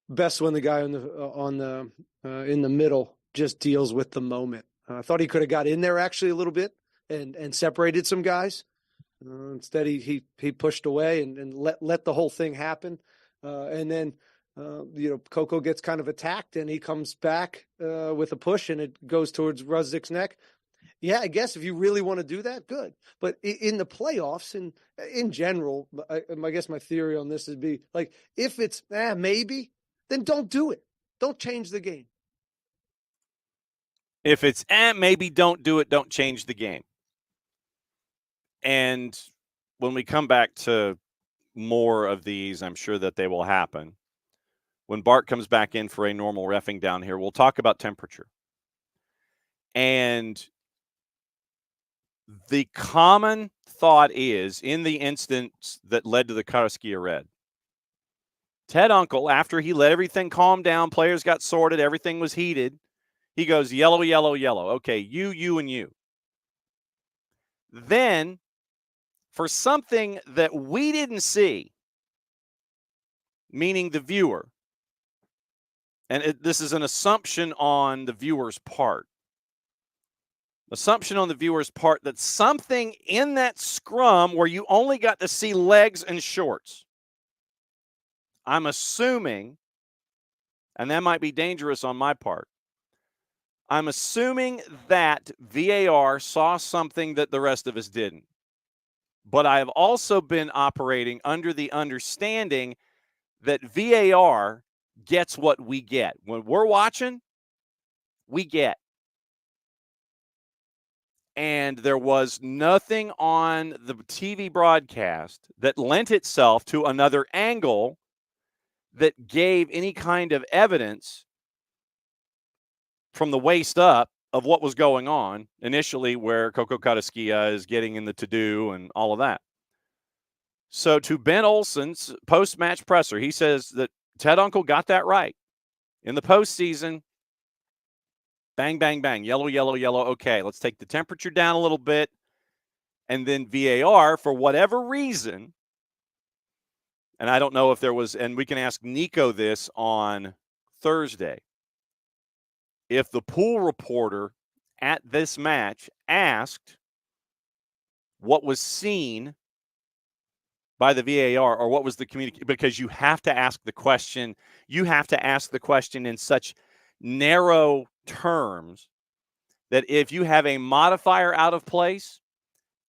best when the guy in the middle just deals with the moment. I thought he could have got in there actually a little bit and separated some guys. Instead, he pushed away and let the whole thing happen. And then Coco gets kind of attacked, and he comes back with a push, and it goes towards Ruzdik's neck. Yeah, I guess if you really want to do that, good. But in the playoffs and in general, I guess my theory on this would be like, if it's maybe, then don't do it. Don't change the game. If it's maybe, don't do it. Don't change the game. And when we come back to more of these, I'm sure that they will happen. When Bart comes back in for a normal reffing down here, we'll talk about temperature. And the common thought is, in the instance that led to the Karaskia red, Ted Uncle, after he let everything calm down, players got sorted, everything was heated, he goes, yellow, yellow, yellow. Okay, you, and you. Then, for something that we didn't see, meaning the viewer, and this is an assumption on the viewer's part, that something in that scrum where you only got to see legs and shorts, I'm assuming, and that might be dangerous on my part, I'm assuming that VAR saw something that the rest of us didn't. But I have also been operating under the understanding that VAR gets what we get. When we're watching, we get. And there was nothing on the TV broadcast that lent itself to another angle that gave any kind of evidence from the waist up of what was going on initially, where Coco Karaskia is getting in the to-do and all of that. So to Ben Olsen's post-match presser, he says that Ted Uncle got that right. In the postseason, bang, bang, bang, yellow, yellow, yellow. Okay, let's take the temperature down a little bit. And then VAR, for whatever reason, and I don't know if there was, and we can ask Nico this on Thursday, if the pool reporter at this match asked what was seen by the VAR or what was the communication, because you have to ask the question. You have to ask the question in such narrow terms that if you have a modifier out of place,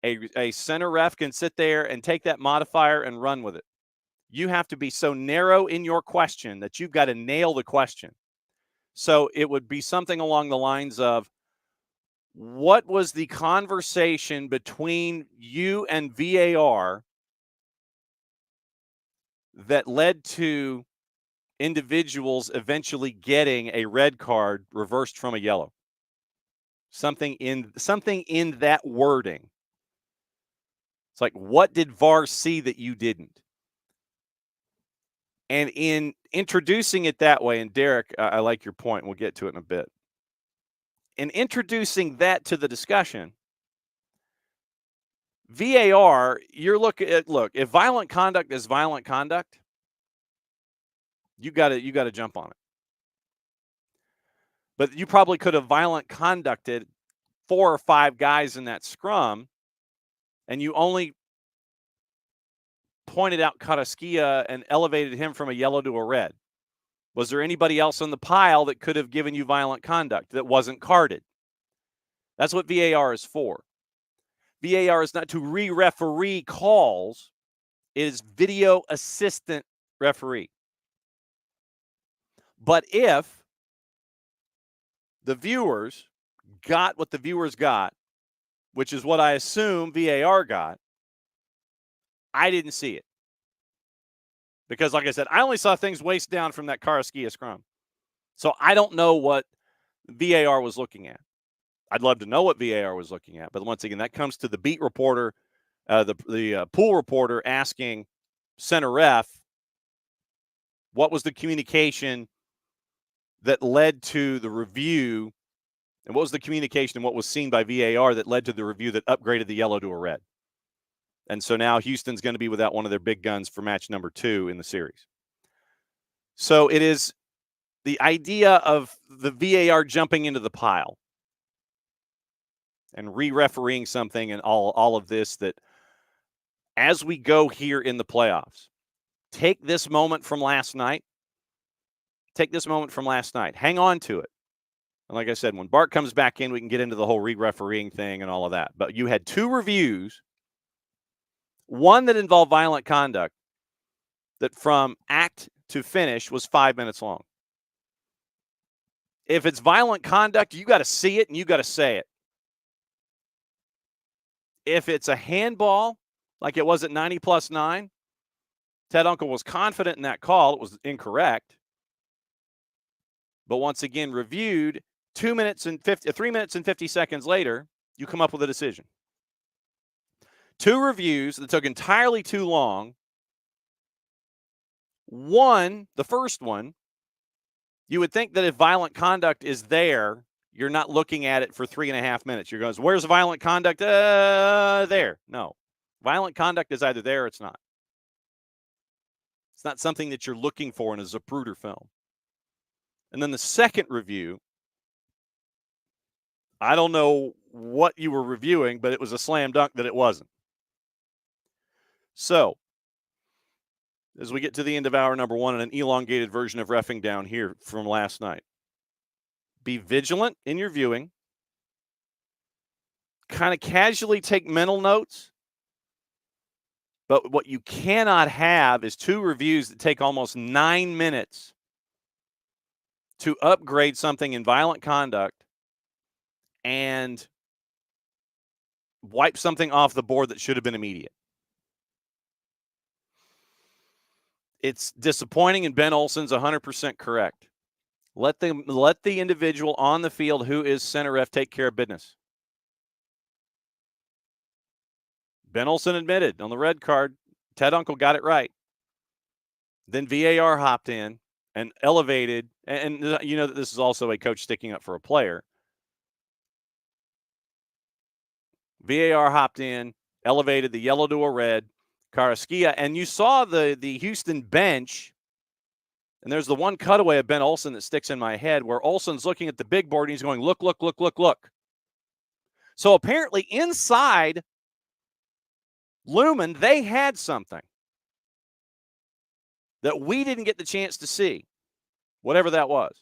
a center ref can sit there and take that modifier and run with it. You have to be so narrow in your question that you've got to nail the question. So it would be something along the lines of, what was the conversation between you and VAR that led to individuals eventually getting a red card reversed from a yellow? Something in that wording. It's like, what did VAR see that you didn't? And in introducing it that way, and Derek, I like your point, we'll get to it in a bit. In introducing that to the discussion, VAR, look, if violent conduct is violent conduct, you got to jump on it. But you probably could have violent conducted 4 or 5 guys in that scrum, and you only pointed out Karaskia and elevated him from a yellow to a red. Was there anybody else on the pile that could have given you violent conduct that wasn't carded? That's what VAR is for. VAR is not to re-referee calls. It is video assistant referee. But if the viewers got what the viewers got, which is what I assume VAR got, I didn't see it. Because, like I said, I only saw things waist down from that Karaskia scrum. So I don't know what VAR was looking at. I'd love to know what VAR was looking at. But once again, that comes to the beat reporter, the pool reporter asking center ref, what was the communication that led to the review, and what was the communication and what was seen by VAR that led to the review that upgraded the yellow to a red? And so now Houston's going to be without one of their big guns for match number 2 in the series. So it is the idea of the VAR jumping into the pile and re-refereeing something and all of this, that as we go here in the playoffs, take this moment from last night. Hang on to it. And like I said, when Bart comes back in, we can get into the whole re-refereeing thing and all of that. But you had 2 reviews, one that involved violent conduct that from act to finish was 5 minutes long. If it's violent conduct, you got to see it and you got to say it. If it's a handball, like it was at 90+9, Ted Unkel was confident in that call. It was incorrect. But once again, reviewed 3 minutes and 50 seconds later, you come up with a decision. 2 reviews that took entirely too long. One, the first one, you would think that if violent conduct is there, you're not looking at it for 3.5 minutes. You're going, where's violent conduct? There. No. Violent conduct is either there or it's not. It's not something that you're looking for in a Zapruder film. And then the second review, I don't know what you were reviewing, but it was a slam dunk that it wasn't. So, as we get to the end of hour number 1 and an elongated version of reffing down here from last night, be vigilant in your viewing. Kind of casually take mental notes. But what you cannot have is 2 reviews that take almost 9 minutes to upgrade something in violent conduct and wipe something off the board that should have been immediate. It's disappointing, and Ben Olsen's 100% correct. Let the individual on the field who is center ref take care of business. Ben Olsen admitted on the red card, Ted Unkel got it right. Then VAR hopped in and elevated, and you know that this is also a coach sticking up for a player. VAR hopped in, elevated the yellow to a red, Karaskia, and you saw the Houston bench, and there's the one cutaway of Ben Olsen that sticks in my head where Olsen's looking at the big board and he's going, look, look, look, look, look. So apparently inside Lumen, they had something that we didn't get the chance to see, whatever that was.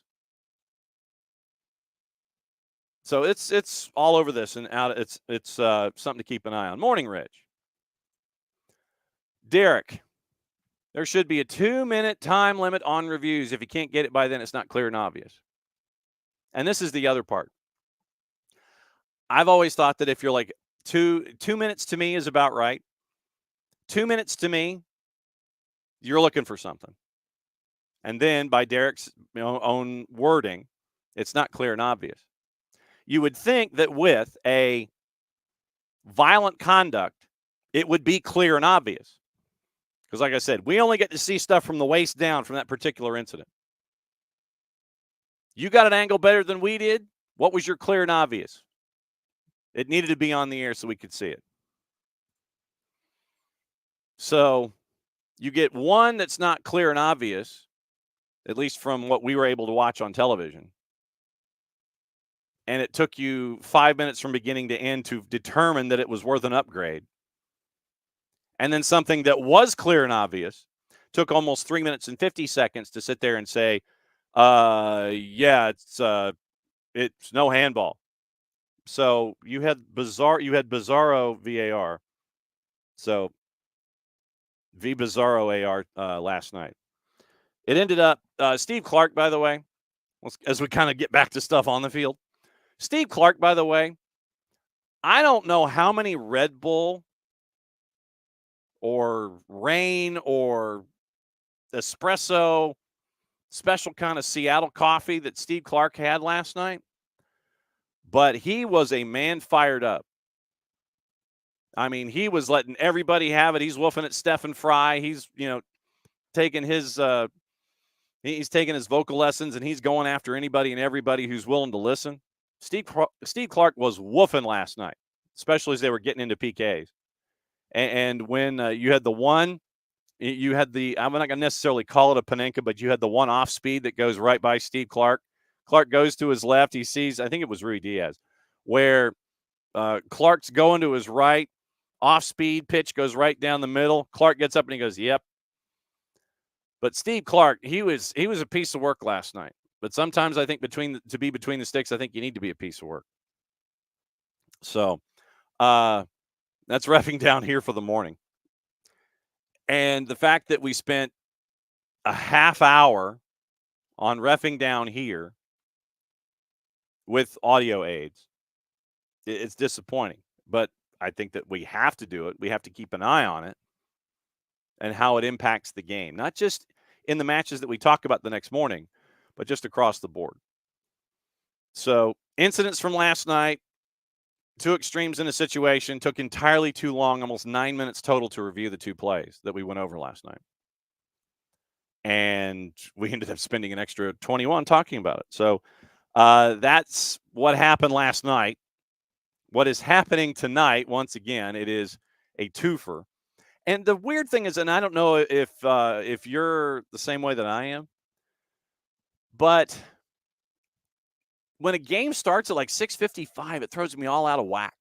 So it's all over this and out. It's something to keep an eye on. Morning, Rich. Derek, there should be a 2-minute time limit on reviews. If you can't get it by then, it's not clear and obvious. And this is the other part. I've always thought that if you're like 2 minutes to me is about right. 2 minutes to me, you're looking for something. And then by Derek's own wording, it's not clear and obvious. You would think that with a violent conduct, it would be clear and obvious. Because like I said, we only get to see stuff from the waist down from that particular incident. You got an angle better than we did. What was your clear and obvious? It needed to be on the air so we could see it. So you get one that's not clear and obvious, at least from what we were able to watch on television. And it took you 5 minutes from beginning to end to determine that it was worth an upgrade. And then something that was clear and obvious took almost 3 minutes and 50 seconds to sit there and say, yeah, it's no handball. So you had bizarro VAR. So bizarro AR last night. It ended up, Steve Clark, by the way, as we kind of get back to stuff on the field. Steve Clark, by the way, I don't know how many Red Bull or rain or espresso, special kind of Seattle coffee that Steve Clark had last night. But he was a man fired up. I mean, he was letting everybody have it. He's woofing at Stephen Fry. He's, taking his vocal lessons, and he's going after anybody and everybody who's willing to listen. Steve Clark was woofing last night, especially as they were getting into PKs. And when you had the one, you had I'm not going to necessarily call it a Panenka, but you had the one off speed that goes right by Steve Clark. Clark goes to his left. He sees, I think it was Rui Diaz, where Clark's going to his right. Off speed pitch goes right down the middle. Clark gets up and he goes, "Yep." But Steve Clark, he was a piece of work last night. But sometimes I think to be between the sticks, I think you need to be a piece of work. So that's reffing down here for the morning. And the fact that we spent a half hour on reffing down here with audio aids, it's disappointing. But I think that we have to do it. We have to keep an eye on it and how it impacts the game, not just in the matches that we talk about the next morning, but just across the board. So incidents from last night, two extremes in a situation, took entirely too long, almost 9 minutes total to review the two plays that we went over last night. And we ended up spending an extra 21 talking about it. So that's what happened last night. What is happening tonight, once again, it is a twofer. And the weird thing is, and I don't know if you're the same way that I am, but when a game starts at like 6:55, it throws me all out of whack.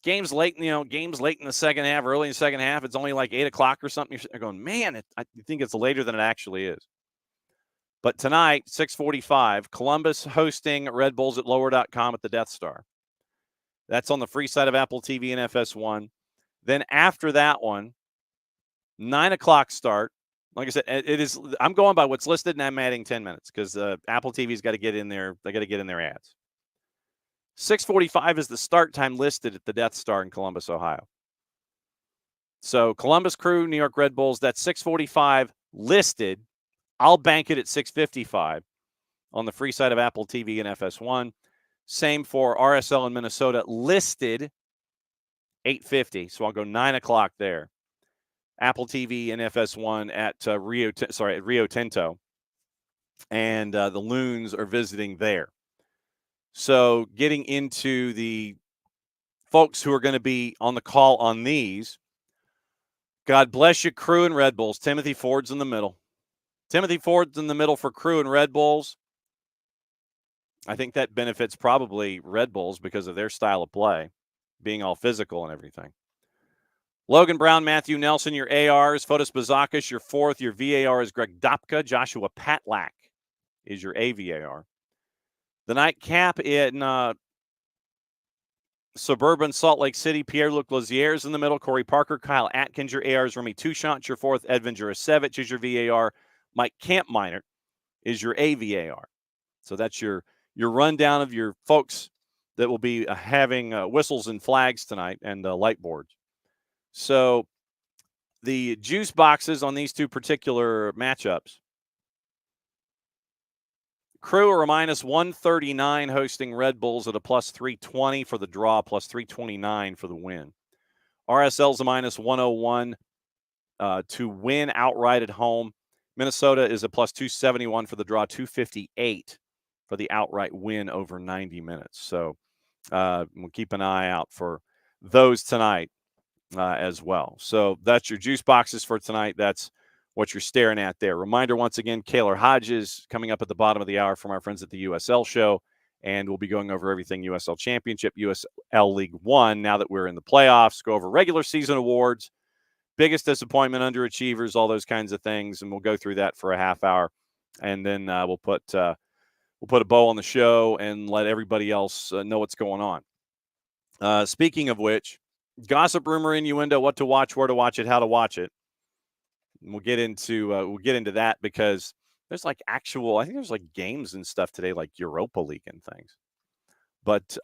Games late in the second half, early in the second half, it's only like 8 o'clock or something. You're going, man, I think it's later than it actually is. But tonight, 6:45, Columbus hosting Red Bulls at lower.com at the Death Star. That's on the free side of Apple TV and FS1. Then after that one, 9 o'clock start. Like I said, it is. I'm going by what's listed, and I'm adding 10 minutes because Apple TV's got to get in there. They got to get in their ads. 6:45 is the start time listed at the Death Star in Columbus, Ohio. So Columbus Crew, New York Red Bulls, that's 6:45 listed. I'll bank it at 6:55 on the free side of Apple TV and FS1. Same for RSL in Minnesota, listed 8:50. So I'll go 9 o'clock there. Apple TV and FS1 at Rio Tinto. And the Loons are visiting there. So getting into the folks who are going to be on the call on these, God bless you, Crew and Red Bulls. Timothy Ford's in the middle. Timothy Ford's in the middle for Crew and Red Bulls. I think that benefits probably Red Bulls because of their style of play, being all physical and everything. Logan Brown, Matthew Nelson, your ARs. Fotis Bazakis, your fourth. Your VAR is Greg Dopka. Joshua Patlak is your AVAR. The nightcap in suburban Salt Lake City, Pierre-Luc Lazier is in the middle. Corey Parker, Kyle Atkins, your ARs. Remy Touchant, your fourth. Edvin Jurasevich is your VAR. Mike Kampminer is your AVAR. So that's your rundown of your folks that will be having whistles and flags tonight and light boards. So the juice boxes on these two particular matchups. Crew are a minus 139 hosting Red Bulls at a plus 320 for the draw, plus 329 for the win. RSL's a minus 101 to win outright at home. Minnesota is a plus 271 for the draw, 258 for the outright win over 90 minutes. So we'll keep an eye out for those tonight as well. So that's your juice boxes for tonight. That's what you're staring at there. Reminder once again, Kaylor Hodges coming up at the bottom of the hour from our friends at the USL show. And we'll be going over everything USL Championship, USL League One, now that we're in the playoffs, go over regular season awards, biggest disappointment, underachievers, all those kinds of things. And we'll go through that for a half hour. And then we'll put a bow on the show and let everybody else know what's going on. Speaking of which, gossip, rumor, innuendo, what to watch, where to watch it, how to watch it. And we'll get into that because there's I think there's games and stuff today, like Europa League and things. But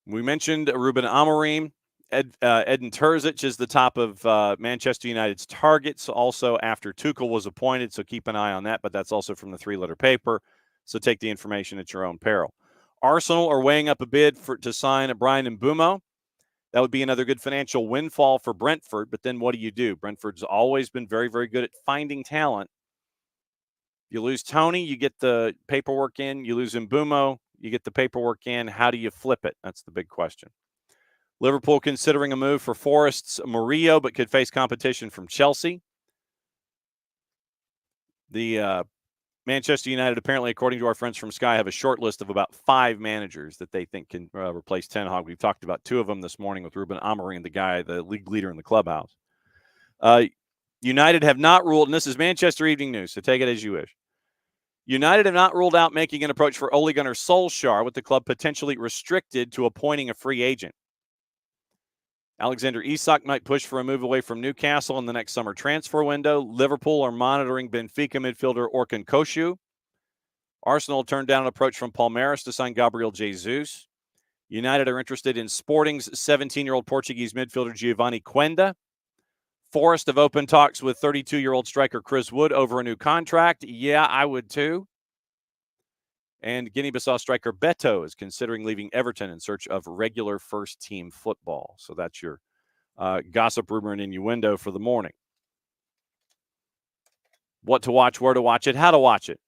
we mentioned Ruben Amorim Edin Terzic is the top of Manchester United's targets, also after Tuchel was appointed, so keep an eye on that, but that's also from the three-letter paper, so take the information at your own peril. Arsenal are weighing up a bid to sign Brian Mbeumo. That would be another good financial windfall for Brentford, but then what do? Brentford's always been very, very good at finding talent. You lose Tony, you get the paperwork in. You lose Mbeumo, you get the paperwork in. How do you flip it? That's the big question. Liverpool considering a move for Forest's Murillo, but could face competition from Chelsea. The Manchester United, apparently, according to our friends from Sky, have a short list of about 5 managers that they think can replace Ten Hag. We've talked about 2 of them this morning with Ruben Amorim, the league leader in the clubhouse. United have not ruled, and this is Manchester Evening News, so take it as you wish. United have not ruled out making an approach for Ole Gunnar Solskjaer, with the club potentially restricted to appointing a free agent. Alexander Isak might push for a move away from Newcastle in the next summer transfer window. Liverpool are monitoring Benfica midfielder Orkun Kosciu. Arsenal turned down an approach from Palmeiras to sign Gabriel Jesus. United are interested in Sporting's 17-year-old Portuguese midfielder Giovanni Quenda. Forest have opened talks with 32-year-old striker Chris Wood over a new contract. Yeah, I would too. And Guinea-Bissau striker Beto is considering leaving Everton in search of regular first-team football. So that's your gossip, rumor, and innuendo for the morning. What to watch, where to watch it, how to watch it.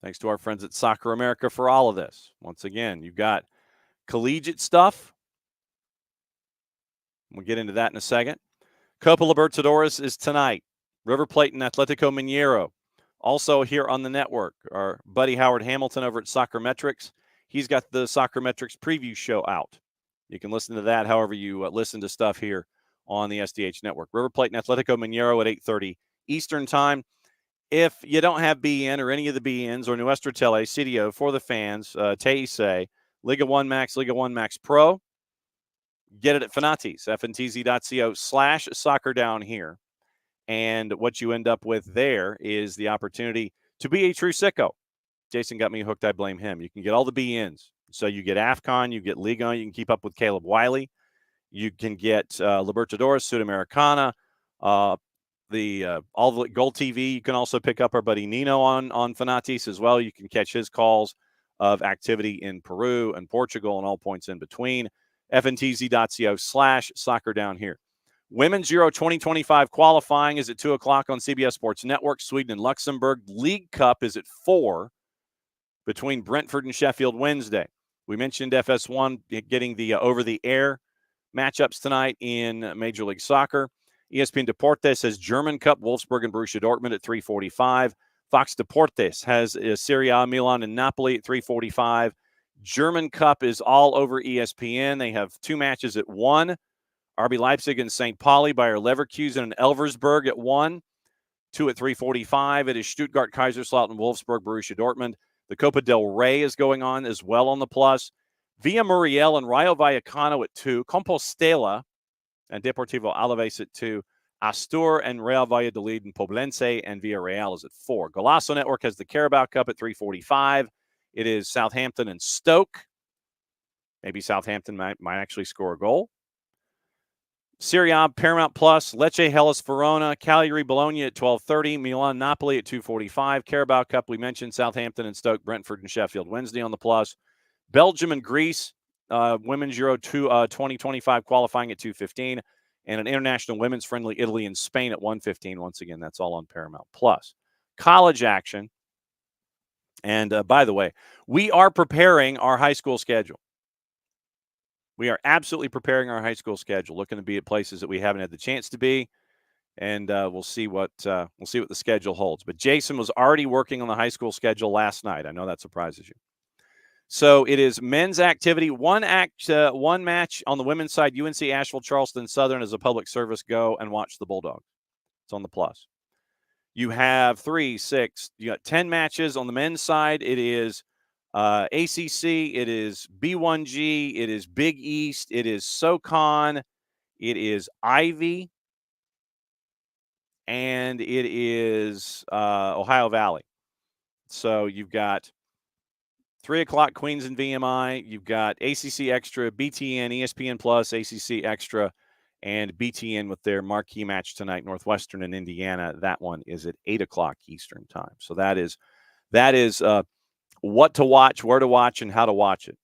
Thanks to our friends at Soccer America for all of this. Once again, you've got collegiate stuff. We'll get into that in a second. Copa Libertadores is tonight. River Plate and Atletico Mineiro. Also here on the network, our buddy Howard Hamilton over at Soccer Metrics. He's got the Soccer Metrics preview show out. You can listen to that however you listen to stuff here on the SDH network. River Plate and Atletico Mineiro at 8:30 Eastern Time. If you don't have BN or any of the BNs or Nuestra Tele, CDO for the fans, Teise, Liga 1 Max, Liga 1 Max Pro, get it at Fanatis, fntz.co/soccer down here. And what you end up with there is the opportunity to be a true sicko. Jason got me hooked. I blame him. You can get all the BNs. So you get AFCON, you get Liga, you can keep up with Caleb Wiley. You can get Libertadores, Sudamericana, all the Gold TV. You can also pick up our buddy Nino on Fanatis as well. You can catch his calls of activity in Peru and Portugal and all points in between. fntz.co/soccer down here. Women's Euro 2025 qualifying is at 2 o'clock on CBS Sports Network. Sweden and Luxembourg. League Cup is at 4 between Brentford and Sheffield Wednesday. We mentioned FS1 getting the over-the-air matchups tonight in Major League Soccer. ESPN Deportes has German Cup, Wolfsburg and Borussia Dortmund at 3:45. Fox Deportes has Serie A, Milan and Napoli at 3:45. German Cup is all over ESPN. They have 2 matches at 1. RB Leipzig and St. Pauli, Bayer Leverkusen and Elversberg at 1. 2 at 3:45. It is Stuttgart, Kaiserslautern, Wolfsburg, Borussia Dortmund. The Copa del Rey is going on as well on the plus. Villa Muriel and Rayo Vallecano at 2. Compostela and Deportivo Alaves at 2. Astur and Real Valladolid and Poblense and Villarreal is at 4. Golazo Network has the Carabao Cup at 3:45. It is Southampton and Stoke. Maybe Southampton might actually score a goal. Serie A, Paramount Plus, Lecce, Hellas, Verona, Cagliari, Bologna at 12:30, Milan, Napoli at 2:45. Carabao Cup, we mentioned Southampton and Stoke, Brentford and Sheffield Wednesday on the plus. Belgium and Greece, Women's Euro 2025 qualifying at 2:15, and an international women's friendly Italy and Spain at 1:15. Once again, that's all on Paramount Plus. College action. And by the way, we are preparing our high school schedule. We are absolutely preparing our high school schedule, looking to be at places that we haven't had the chance to be, and we'll see what the schedule holds. But Jason was already working on the high school schedule last night. I know that surprises you. So it is men's activity, one match on the women's side. UNC Asheville, Charleston Southern as a public service. Go and watch the Bulldogs. It's on the plus. You have 3, 6. You got 10 matches on the men's side. It is ACC, it is B1G, it is Big East, it is SoCon, it is Ivy, and it is Ohio Valley. So you've got 3 o'clock, Queens and VMI. You've got ACC Extra, BTN, ESPN Plus, ACC Extra, and BTN with their marquee match tonight, Northwestern and Indiana. That one is at 8 o'clock Eastern time. So that is what to watch, where to watch, and how to watch it.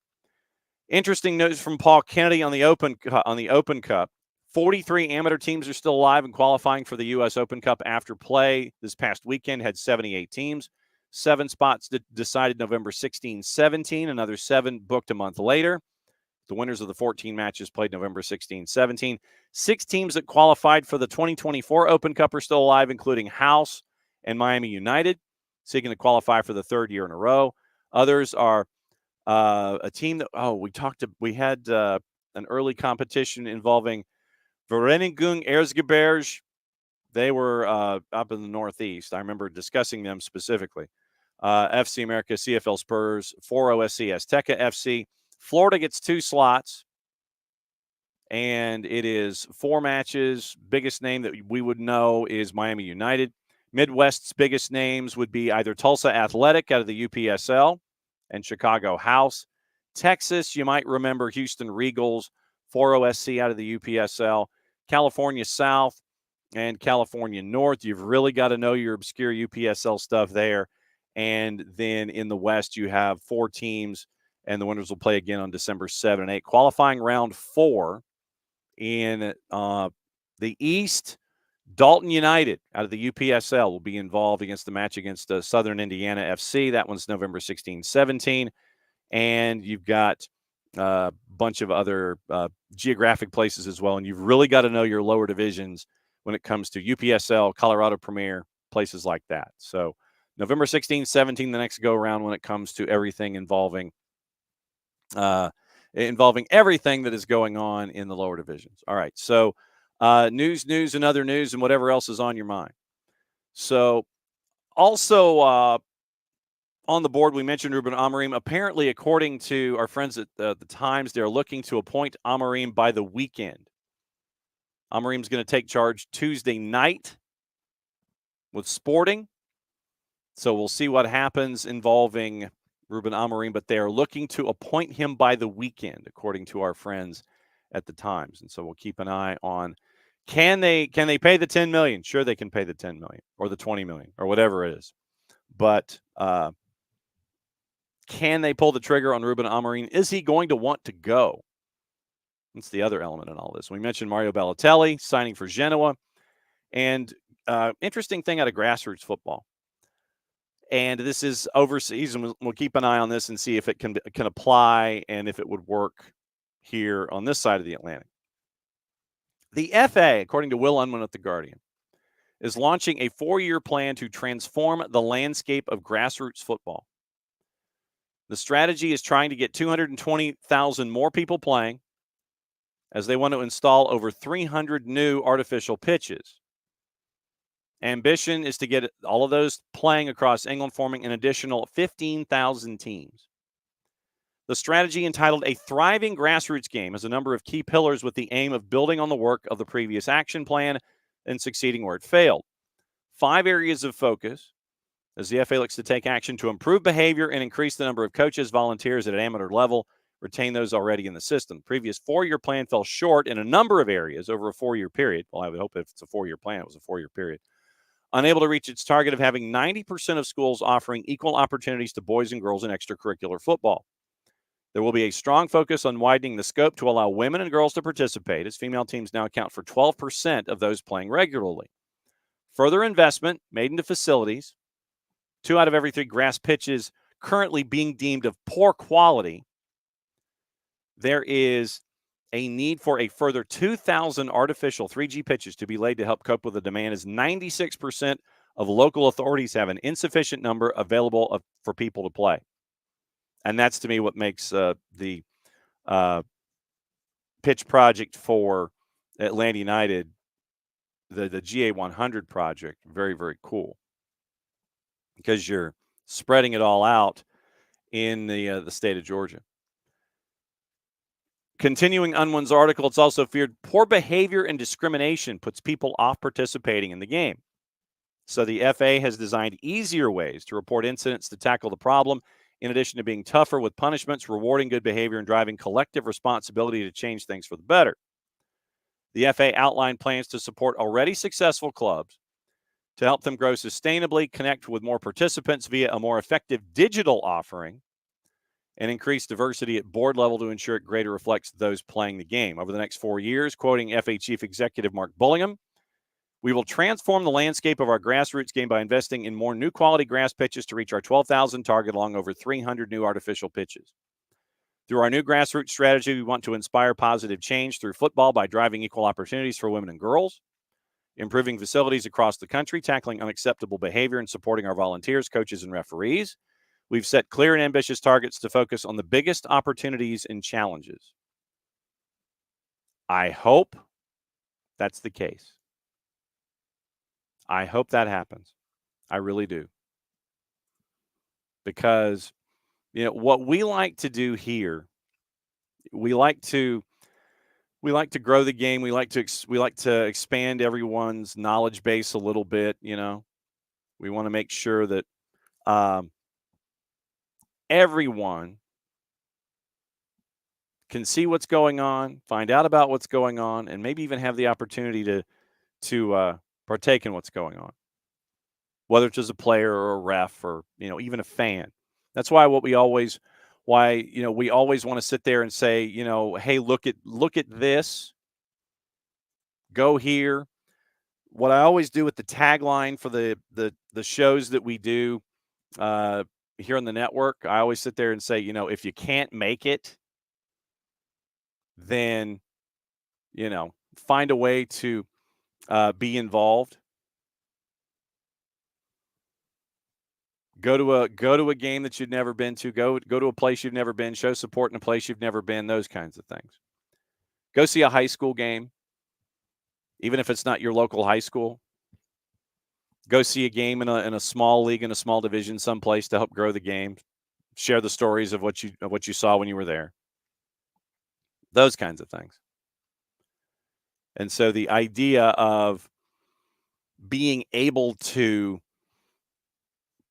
Interesting news from Paul Kennedy on the Open Cup. 43 amateur teams are still alive and qualifying for the U.S. Open Cup after play this past weekend had 78 teams. 7 spots decided November 16, 17. Another 7 booked a month later. The winners of the 14 matches played November 16, 17. 6 teams that qualified for the 2024 Open Cup are still alive, including House and Miami United, seeking to qualify for the 3rd year in a row. Others are a team that we had an early competition involving Vereinigung Erzgebirge. They were up in the Northeast. I remember discussing them specifically. FC America, CFL Spurs, 4OSC Azteca FC. Florida gets 2 slots, and it is 4 matches. Biggest name that we would know is Miami United. Midwest's biggest names would be either Tulsa Athletic out of the UPSL and Chicago House. Texas, you might remember Houston Regals, 4OSC out of the UPSL. California South and California North. You've really got to know your obscure UPSL stuff there. And then in the West, you have 4 teams, and the winners will play again on December 7 and 8. Qualifying round 4 in the East, Dalton United out of the UPSL will be involved against the match against Southern Indiana FC. That one's November 16, 17. And you've got a bunch of other geographic places as well. And you've really got to know your lower divisions when it comes to UPSL, Colorado Premier, places like that. So November 16, 17, the next go-around when it comes to everything involving everything that is going on in the lower divisions. All right, so news, and other news, and whatever else is on your mind. So also on the board, we mentioned Ruben Amorim. Apparently, according to our friends at the Times, they're looking to appoint Amorim by the weekend. Amorim's going to take charge Tuesday night with Sporting. So we'll see what happens involving Ruben Amorim, but they are looking to appoint him by the weekend, according to our friends at the Times. And so we'll keep an eye on, can they pay the $10 million? Sure, they can pay the $10 million or the $20 million or whatever it is. But can they pull the trigger on Ruben Amorim? Is he going to want to go? That's the other element in all this. We mentioned Mario Balotelli signing for Genoa. And interesting thing out of grassroots football. And this is overseas, and we'll keep an eye on this and see if it can apply and if it would work here on this side of the Atlantic. The FA, according to Will Unwin at The Guardian, is launching a 4-year plan to transform the landscape of grassroots football. The strategy is trying to get 220,000 more people playing, as they want to install over 300 new artificial pitches. Ambition is to get all of those playing across England, forming an additional 15,000 teams. The strategy, entitled A Thriving Grassroots Game, has a number of key pillars with the aim of building on the work of the previous action plan and succeeding where it failed. 5 areas of focus as the FA looks to take action to improve behavior and increase the number of coaches, volunteers at an amateur level, retain those already in the system. The previous 4-year plan fell short in a number of areas over a 4-year period. Well, I would hope if it's a 4-year plan, it was a 4-year period. Unable to reach its target of having 90% of schools offering equal opportunities to boys and girls in extracurricular football. There will be a strong focus on widening the scope to allow women and girls to participate, as female teams now account for 12% of those playing regularly. Further investment made into facilities, 2 out of every 3 grass pitches currently being deemed of poor quality. There is a need for a further 2,000 artificial 3G pitches to be laid to help cope with the demand, as 96% of local authorities have an insufficient number available for people to play. And that's, to me, what makes the pitch project for Atlanta United, the GA100 project, very, very cool, because you're spreading it all out in the state of Georgia. Continuing Unwin's article, it's also feared poor behavior and discrimination puts people off participating in the game. So the FA has designed easier ways to report incidents to tackle the problem in addition to being tougher with punishments, rewarding good behavior, and driving collective responsibility to change things for the better. The FA outlined plans to support already successful clubs to help them grow sustainably, connect with more participants via a more effective digital offering, and increase diversity at board level to ensure it greater reflects those playing the game. Over the next 4 years, quoting FA Chief Executive Mark Bullingham, we will transform the landscape of our grassroots game by investing in more new quality grass pitches to reach our 12,000 target along over 300 new artificial pitches. Through our new grassroots strategy, we want to inspire positive change through football by driving equal opportunities for women and girls, improving facilities across the country, tackling unacceptable behavior, and supporting our volunteers, coaches, and referees. We've set clear and ambitious targets to focus on the biggest opportunities and challenges. I hope that's the case. I hope that happens. I really do. Because, what we like to do here, we like to grow the game. We like to expand everyone's knowledge base a little bit. We want to make sure that everyone can see what's going on, find out about what's going on, and maybe even have the opportunity to partake in what's going on, whether it's as a player or a ref or even a fan. That's why we always want to sit there and say, hey, look at this, go here. What I always do with the tagline for the shows that we do here on the network, I always sit there and say, if you can't make it, then find a way to be involved. Go to a game that you've never been to. Go to a place you've never been. Show support in a place you've never been. Those kinds of things. Go see a high school game, even if it's not your local high school. Go see a game in a small league, in a small division, someplace to help grow the game. Share the stories of what you saw when you were there. Those kinds of things. And so the idea of being able to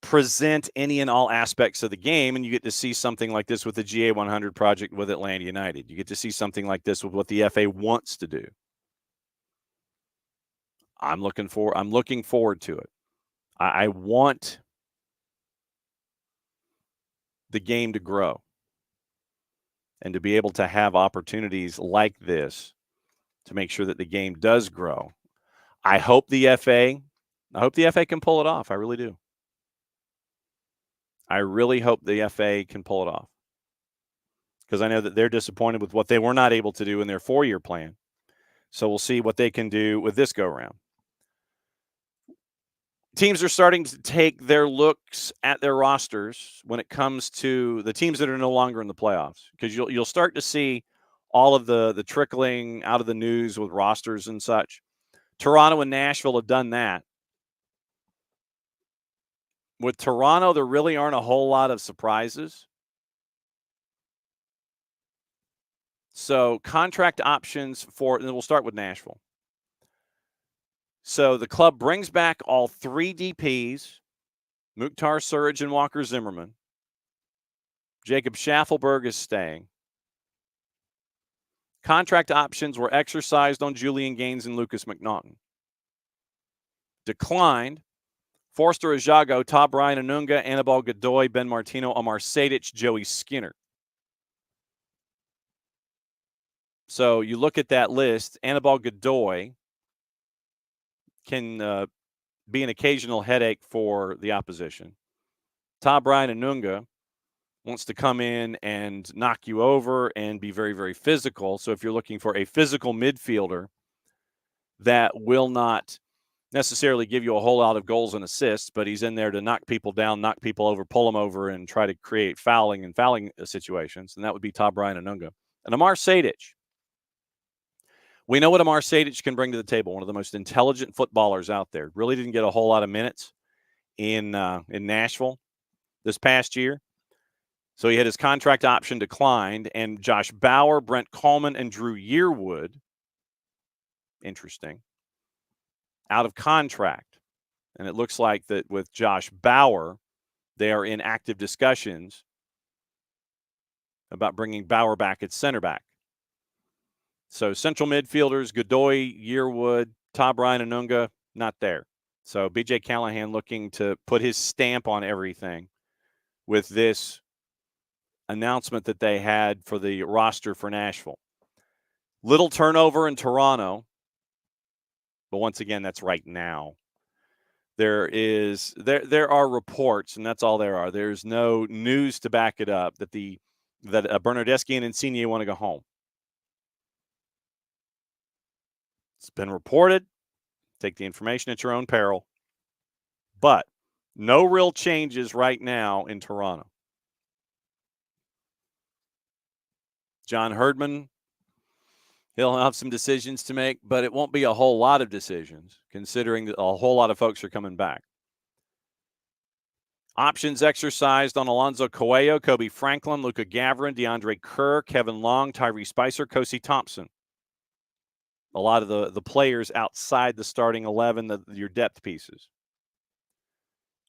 present any and all aspects of the game, and you get to see something like this with the GA 100 project with Atlanta United. You get to see something like this with what the FA wants to do. I'm looking forward to it. I want the game to grow and to be able to have opportunities like this to make sure that the game does grow. I hope the FA can pull it off. I really do. I really hope the FA can pull it off, because I know that they're disappointed with what they were not able to do in their 4-year plan. So we'll see what they can do with this go-around. Teams are starting to take their looks at their rosters when it comes to the teams that are no longer in the playoffs, because you'll start to see all of the trickling out of the news with rosters and such. Toronto and Nashville have done that. With Toronto, there really aren't a whole lot of surprises. So contract options and we'll start with Nashville. So the club brings back all 3 DPs, Mukhtar Surridge and Walker Zimmerman. Jacob Schaffelberg is staying. Contract options were exercised on Julian Gaines and Lucas McNaughton. Declined Forster Ajago, Todd Bryan Anunga, Anibal Godoy, Ben Martino, Amar Sejdic, Joey Skinner. So you look at that list, Anibal Godoy can be an occasional headache for the opposition. Todd Bryan Anunga wants to come in and knock you over and be very, very physical. So if you're looking for a physical midfielder that will not necessarily give you a whole lot of goals and assists, but he's in there to knock people down, knock people over, pull them over, and try to create fouling situations, and that would be Todd Bryan Anunga. And Amar Sejdic. We know what Amar Sejdic can bring to the table, one of the most intelligent footballers out there. Really didn't get a whole lot of minutes in Nashville this past year. So he had his contract option declined, and Josh Bauer, Brent Coleman, and Drew Yearwood, interesting, out of contract. And it looks like that with Josh Bauer, they are in active discussions about bringing Bauer back at center back. So central midfielders, Godoy, Yearwood, Todd Ryan, Anunga, not there. So B.J. Callahan looking to put his stamp on everything with this announcement that they had for the roster for Nashville. Little turnover in Toronto, but once again, that's right now. There are reports, and that's all there are. There's no news to back it up that Bernardeschi and Insigne want to go home. It's been reported. Take the information at your own peril. But no real changes right now in Toronto. John Herdman, he'll have some decisions to make, but it won't be a whole lot of decisions, considering that a whole lot of folks are coming back. Options exercised on Alonzo Coelho, Kobe Franklin, Luka Gavrin, DeAndre Kerr, Kevin Long, Tyree Spicer, Kosi Thompson. A lot of the players outside the starting 11, your depth pieces.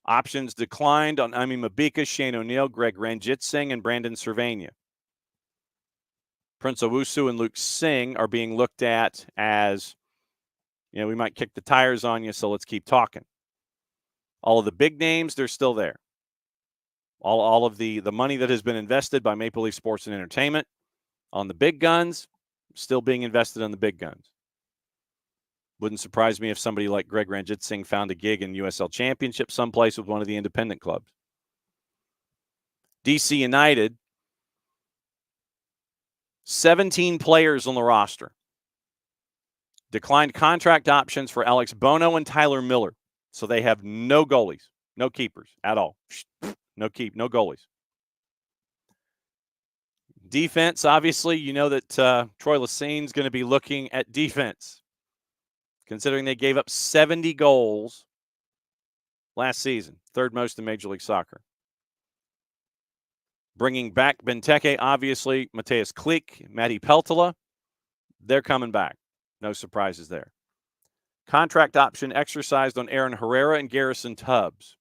Options declined on Ami Mabika, Shane O'Neill, Greg Ranjitsingh, and Brandon Cervania. Prince Owusu and Luke Singh are being looked at as, we might kick the tires on you, so let's keep talking. All of the big names, they're still there. All of the money that has been invested by Maple Leaf Sports and Entertainment on the big guns, still being invested on the big guns. Wouldn't surprise me if somebody like Greg Ranjitsingh found a gig in USL Championship someplace with one of the independent clubs. DC United, 17 players on the roster. Declined contract options for Alex Bono and Tyler Miller. So they have no goalies, no keepers at all. No goalies. Defense, obviously, you know that Troy Lassine's going to be looking at defense, considering they gave up 70 goals last season, third most in Major League Soccer. Bringing back Benteke, obviously, Mateus Klick, Matty Peltola, they're coming back. No surprises there. Contract option exercised on Aaron Herrera and Garrison Tubbs.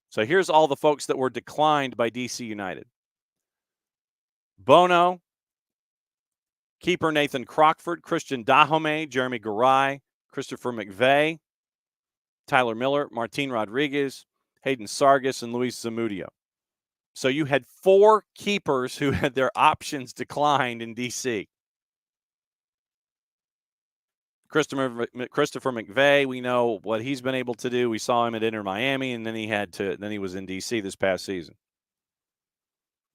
So here's all the folks that were declined by DC United. Bono, keeper Nathan Crockford, Christian Dahomey, Jeremy Garay, Christopher McVeigh, Tyler Miller, Martin Rodriguez, Hayden Sargis, and Luis Zamudio. So you had 4 keepers who had their options declined in DC. Christopher McVeigh, we know what he's been able to do. We saw him at Inter Miami, and then he was in DC this past season.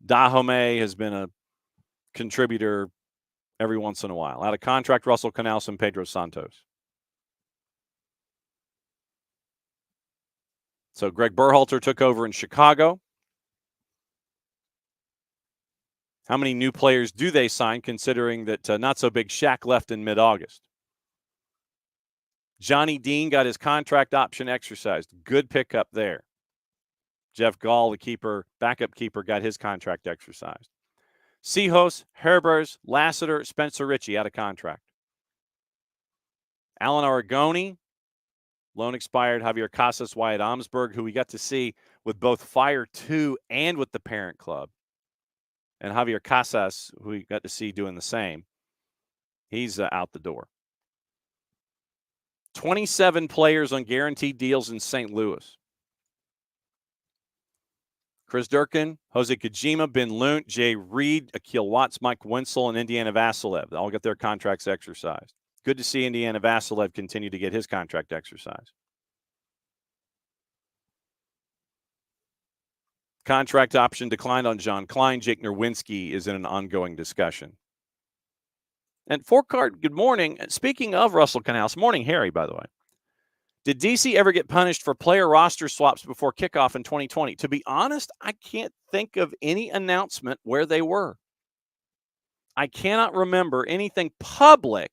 Dahomey has been a contributor every once in a while. Out of contract, Russell Canals and Pedro Santos. So Greg Berhalter took over in Chicago. How many new players do they sign, considering that not so big Shaq left in mid-August? Johnny Dean got his contract option exercised. Good pickup there. Jeff Gall, the keeper, backup keeper, got his contract exercised. Sihos, Herbers, Lassiter, Spencer Ritchie out of contract. Alan Aragoni, loan expired. Javier Casas, Wyatt Omsberg, who we got to see with both Fire 2 and with the parent club. And Javier Casas, who we got to see doing the same. He's out the door. 27 players on guaranteed deals in St. Louis. Chris Durkin, Jose Kojima, Ben Lunt, Jay Reed, Akil Watts, Mike Winsel, and Indiana Vasilev. They all got their contracts exercised. Good to see Indiana Vasilev continue to get his contract exercised. Contract option declined on John Klein. Jake Nerwinski is in an ongoing discussion. And Fourcard, good morning. Speaking of Russell Canals, morning, Harry, by the way. Did DC ever get punished for player roster swaps before kickoff in 2020? To be honest, I can't think of any announcement where they were. I cannot remember anything public.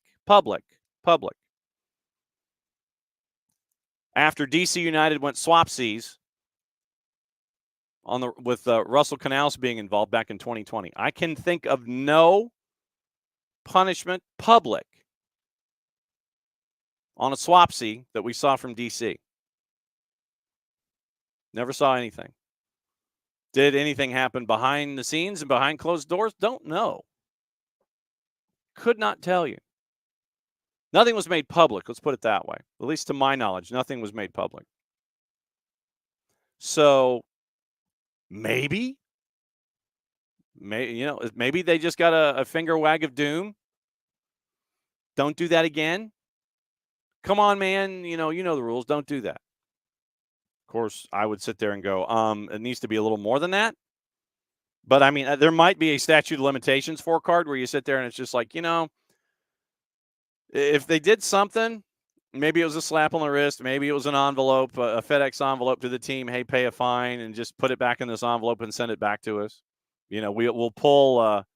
After DC United went swapsies with Russell Canals being involved back in 2020. I can think of no punishment public on a swapsy that we saw from DC. Never saw anything. Did anything happen behind the scenes and behind closed doors? Don't know. Could not tell you. Nothing was made public, let's put it that way. At least to my knowledge, nothing was made public. So maybe they just got a finger wag of doom. Don't do that again. Come on, man. You know the rules. Don't do that. Of course, I would sit there and go, it needs to be a little more than that. But I mean, there might be a statute of limitations for a card where you sit there and it's just like, if they did something, maybe it was a slap on the wrist, maybe it was an envelope, a FedEx envelope to the team. Hey, pay a fine and just put it back in this envelope and send it back to us. We'll pull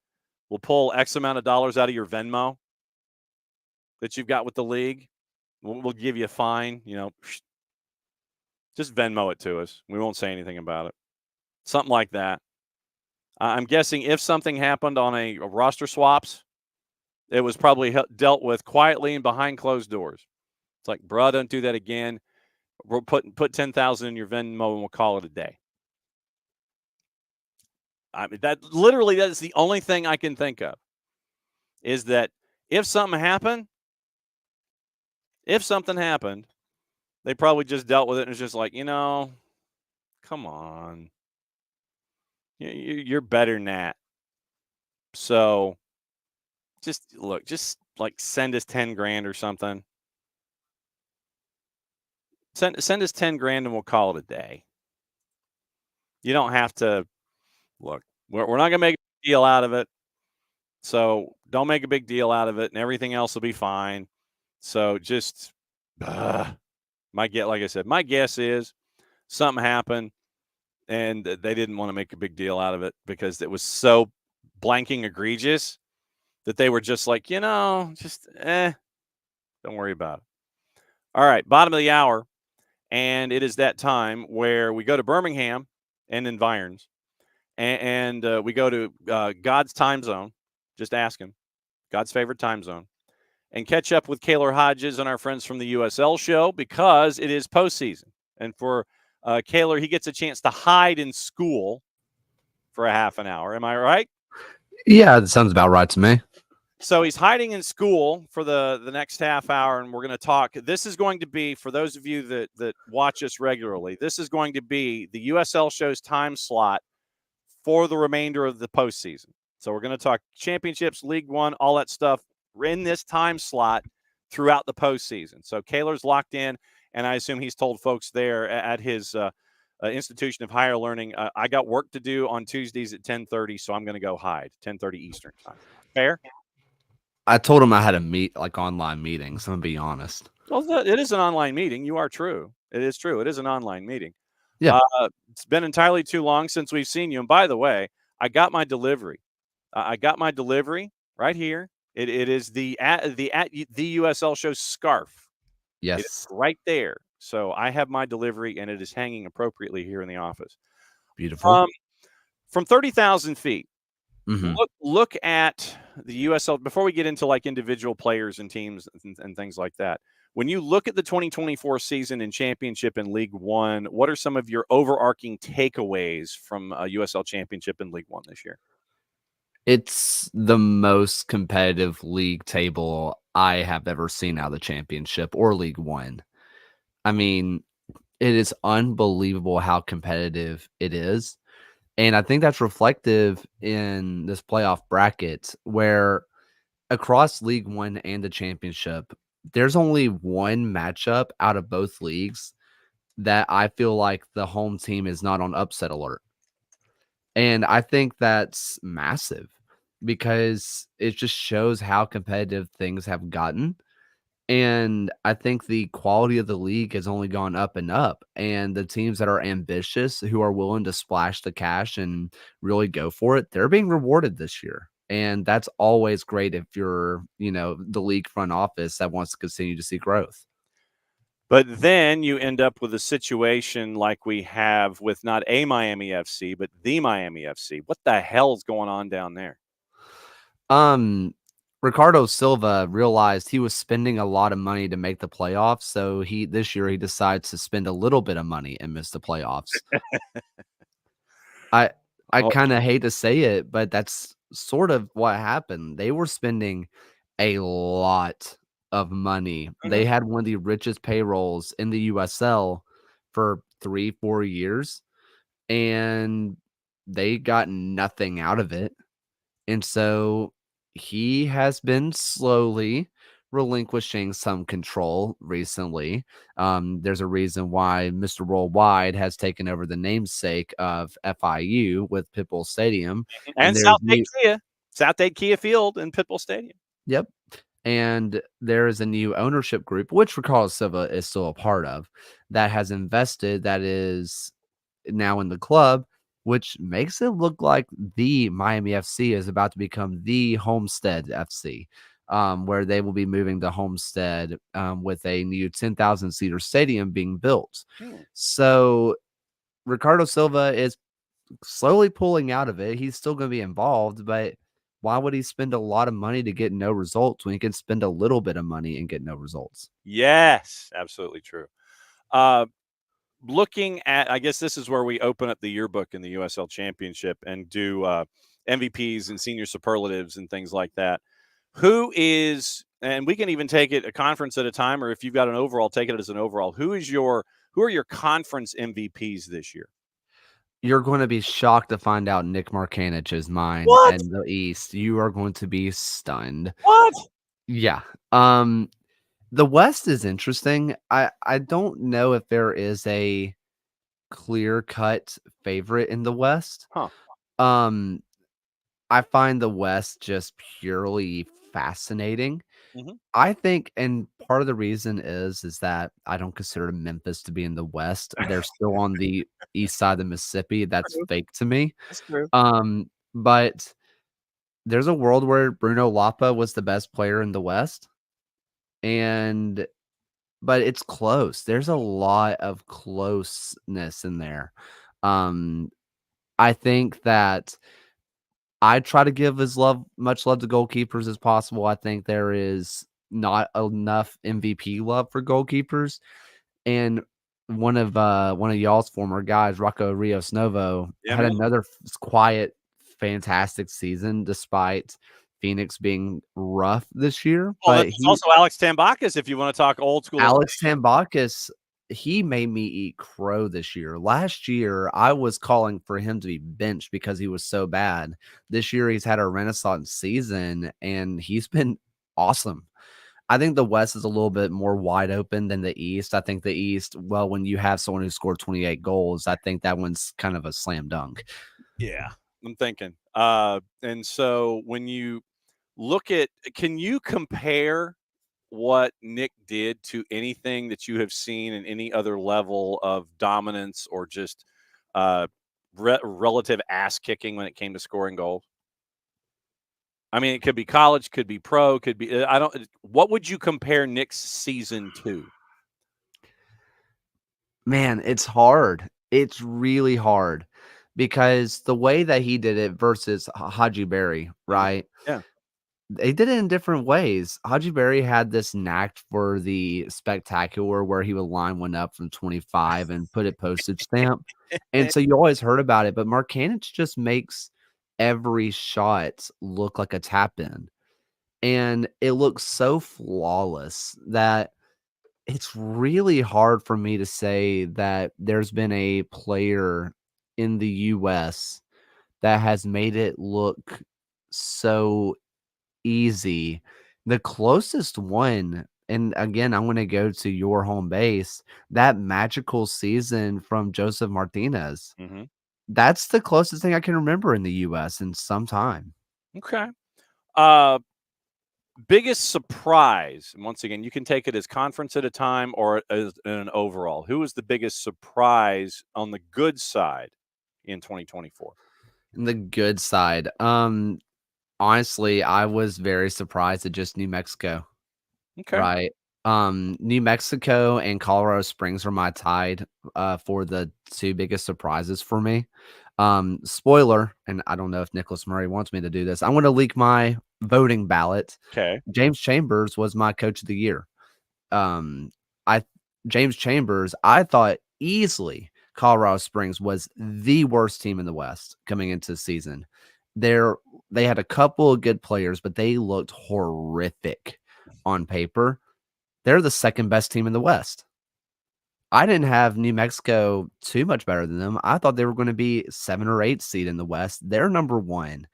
X amount of dollars out of your Venmo that you've got with the league. We'll give you a fine. Just Venmo it to us. We won't say anything about it. Something like that. I'm guessing if something happened on a roster swaps, it was probably dealt with quietly and behind closed doors. It's like, bruh, don't do that again. We'll put $10,000 in your Venmo and we'll call it a day. I mean, that is the only thing I can think of, is that if something happened, they probably just dealt with it and it's just like, come on. You're better than that. So just like send us 10 grand or something. Send us 10 grand and we'll call it a day. You don't have to look. We're not going to make a big deal out of it. So don't make a big deal out of it and everything else will be fine. So just my guess is something happened and they didn't want to make a big deal out of it because it was so blanking egregious that they were just like, don't worry about it. All right, bottom of the hour, and it is that time where we go to Birmingham and environs, and we go to God's time zone, just ask him, God's favorite time zone, and catch up with Kaylor Hodges and our friends from the USL show because it is postseason. And for Kaylor, he gets a chance to hide in school for a half an hour. Am I right? Yeah, that sounds about right to me. So he's hiding in school for the next half hour, and we're going to talk. This is going to be, for those of you that watch us regularly, this is going to be the USL show's time slot for the remainder of the postseason. So we're going to talk championships, League One, all that stuff in this time slot throughout the postseason. So Kaylor's locked in, and I assume he's told folks there at his institution of higher learning, I got work to do on Tuesdays at 10:30, so I'm going to go hide, 10:30 Eastern time. Fair? I told him I had a online meeting, so I'm going to be honest. Well, it is an online meeting. You are true. It is true. It is an online meeting. Yeah. It's been entirely too long since we've seen you. And by the way, I got my delivery. I got my delivery right here. It is the USL show scarf. Yes. It's right there. So I have my delivery, and it is hanging appropriately here in the office. Beautiful. From 30,000 feet, mm-hmm. look at the USL before we get into like individual players and teams and things like that. When you look at the 2024 season in Championship and League One, what are some of your overarching takeaways from USL Championship and League One this year? It's the most competitive league table I have ever seen out of the Championship or League One. I mean, it is unbelievable how competitive it is. And I think that's reflective in this playoff bracket where across League One and the Championship, there's only one matchup out of both leagues that I feel like the home team is not on upset alert. And I think that's massive because it just shows how competitive things have gotten. And I think the quality of the league has only gone up and up. And the teams that are ambitious, who are willing to splash the cash and really go for it, they're being rewarded this year. And that's always great if you're, the league front office that wants to continue to see growth. But then you end up with a situation like we have with not a Miami FC, but the Miami FC. What the hell is going on down there? Ricardo Silva realized he was spending a lot of money to make the playoffs. So this year he decides to spend a little bit of money and miss the playoffs. I Oh, kind of hate to say it, but that's sort of what happened. They were spending a lot of money. They mhm. had one of the richest payrolls in the USL for 3, 4 years, and they got nothing out of it. And so he has been slowly relinquishing some control recently. There's a reason why Mr. Worldwide has taken over the namesake of FIU with Pitbull Stadium. And And there's new, Southgate Kia Field in Pitbull Stadium. yep. And there is a new ownership group, which Ricardo Silva is still a part of, that has invested, that is now in the club, which makes it look like the Miami FC is about to become the Homestead FC, where they will be moving to Homestead with a new 10,000 seater stadium being built. Hmm. So Ricardo Silva is slowly pulling out of it. He's still going to be involved, but why would he spend a lot of money to get no results when he can spend a little bit of money and get no results? Yes, absolutely true. Looking at, I guess this is where we open up the yearbook in the USL Championship and do MVPs and senior superlatives and things like that. Who is, and we can even take it a conference at a time, or if you've got an overall, take it as an overall. Who are your conference MVPs this year? You're going to be shocked to find out Nick Markanich is mine What? in the East. You are going to be stunned. What? Yeah. The West is interesting. I don't know if there is a clear-cut favorite in the West. Huh. I find the West just purely fascinating. Mhm. I think, and part of the reason is that I don't consider Memphis to be in the West. They're still on the east side of the Mississippi. That's True. fake to me. That's true. But there's a world where Bruno Lapa was the best player in the West, and but it's close. There's a lot of closeness in there. Um, I think that I try to give much love to goalkeepers as possible. I think there is not enough MVP love for goalkeepers. And one of y'all's former guys, Rocco Rios Novo, Yeah, had man. another quiet, fantastic season despite Phoenix being rough this year. Well, But that's also Alex Tambakis, if you want to talk old school. Alex Tambakis, he made me eat crow this year. Last year, I was calling for him to be benched because he was so bad. This year, he's had a renaissance season, and he's been awesome. I think the West is a little bit more wide open than the East. I think the East, well, when you have someone who scored 28 goals, I think that one's kind of a slam dunk. Yeah, I'm thinking. And so when you look at, can you compare what Nick did to anything that you have seen in any other level of dominance or just relative ass kicking when it came to scoring goals? I mean, it could be college, could be pro, could be. I don't. What would you compare Nick's season to? Man, it's hard. It's really hard because the way that he did it versus Haji Berry, Mhm. right? Yeah. They did it in different ways. Haji Berry had this knack for the spectacular where he would line one up from 25 and put it postage stamp. And so you always heard about it, but Markanich just makes every shot look like a tap in. And it looks so flawless that it's really hard for me to say that there's been a player in the US that has made it look so easy. The closest one, and again, I'm gonna go to your home base, that magical season from Joseph Martinez. Mm-hmm. That's the closest thing I can remember in the US in some time. Okay. Uh, biggest surprise. And once again, you can take it as conference at a time or as an overall. Who was the biggest surprise on the good side in 2024? And the good side, honestly, I was very surprised at just New Mexico. Okay. Right. New Mexico and Colorado Springs are my tied for the two biggest surprises for me. Spoiler, and I don't know if Nicholas Murray wants me to do this. I'm going to leak my voting ballot. Okay. James Chambers was my coach of the year. Um, I James Chambers, I thought easily Colorado Springs was the worst team in the West coming into the season. They had a couple of good players, but they looked horrific on paper. They're the second best team in the West. I didn't have New Mexico too much better than them. I thought they were going to be 7 or 8 seed in the West. They're number 1.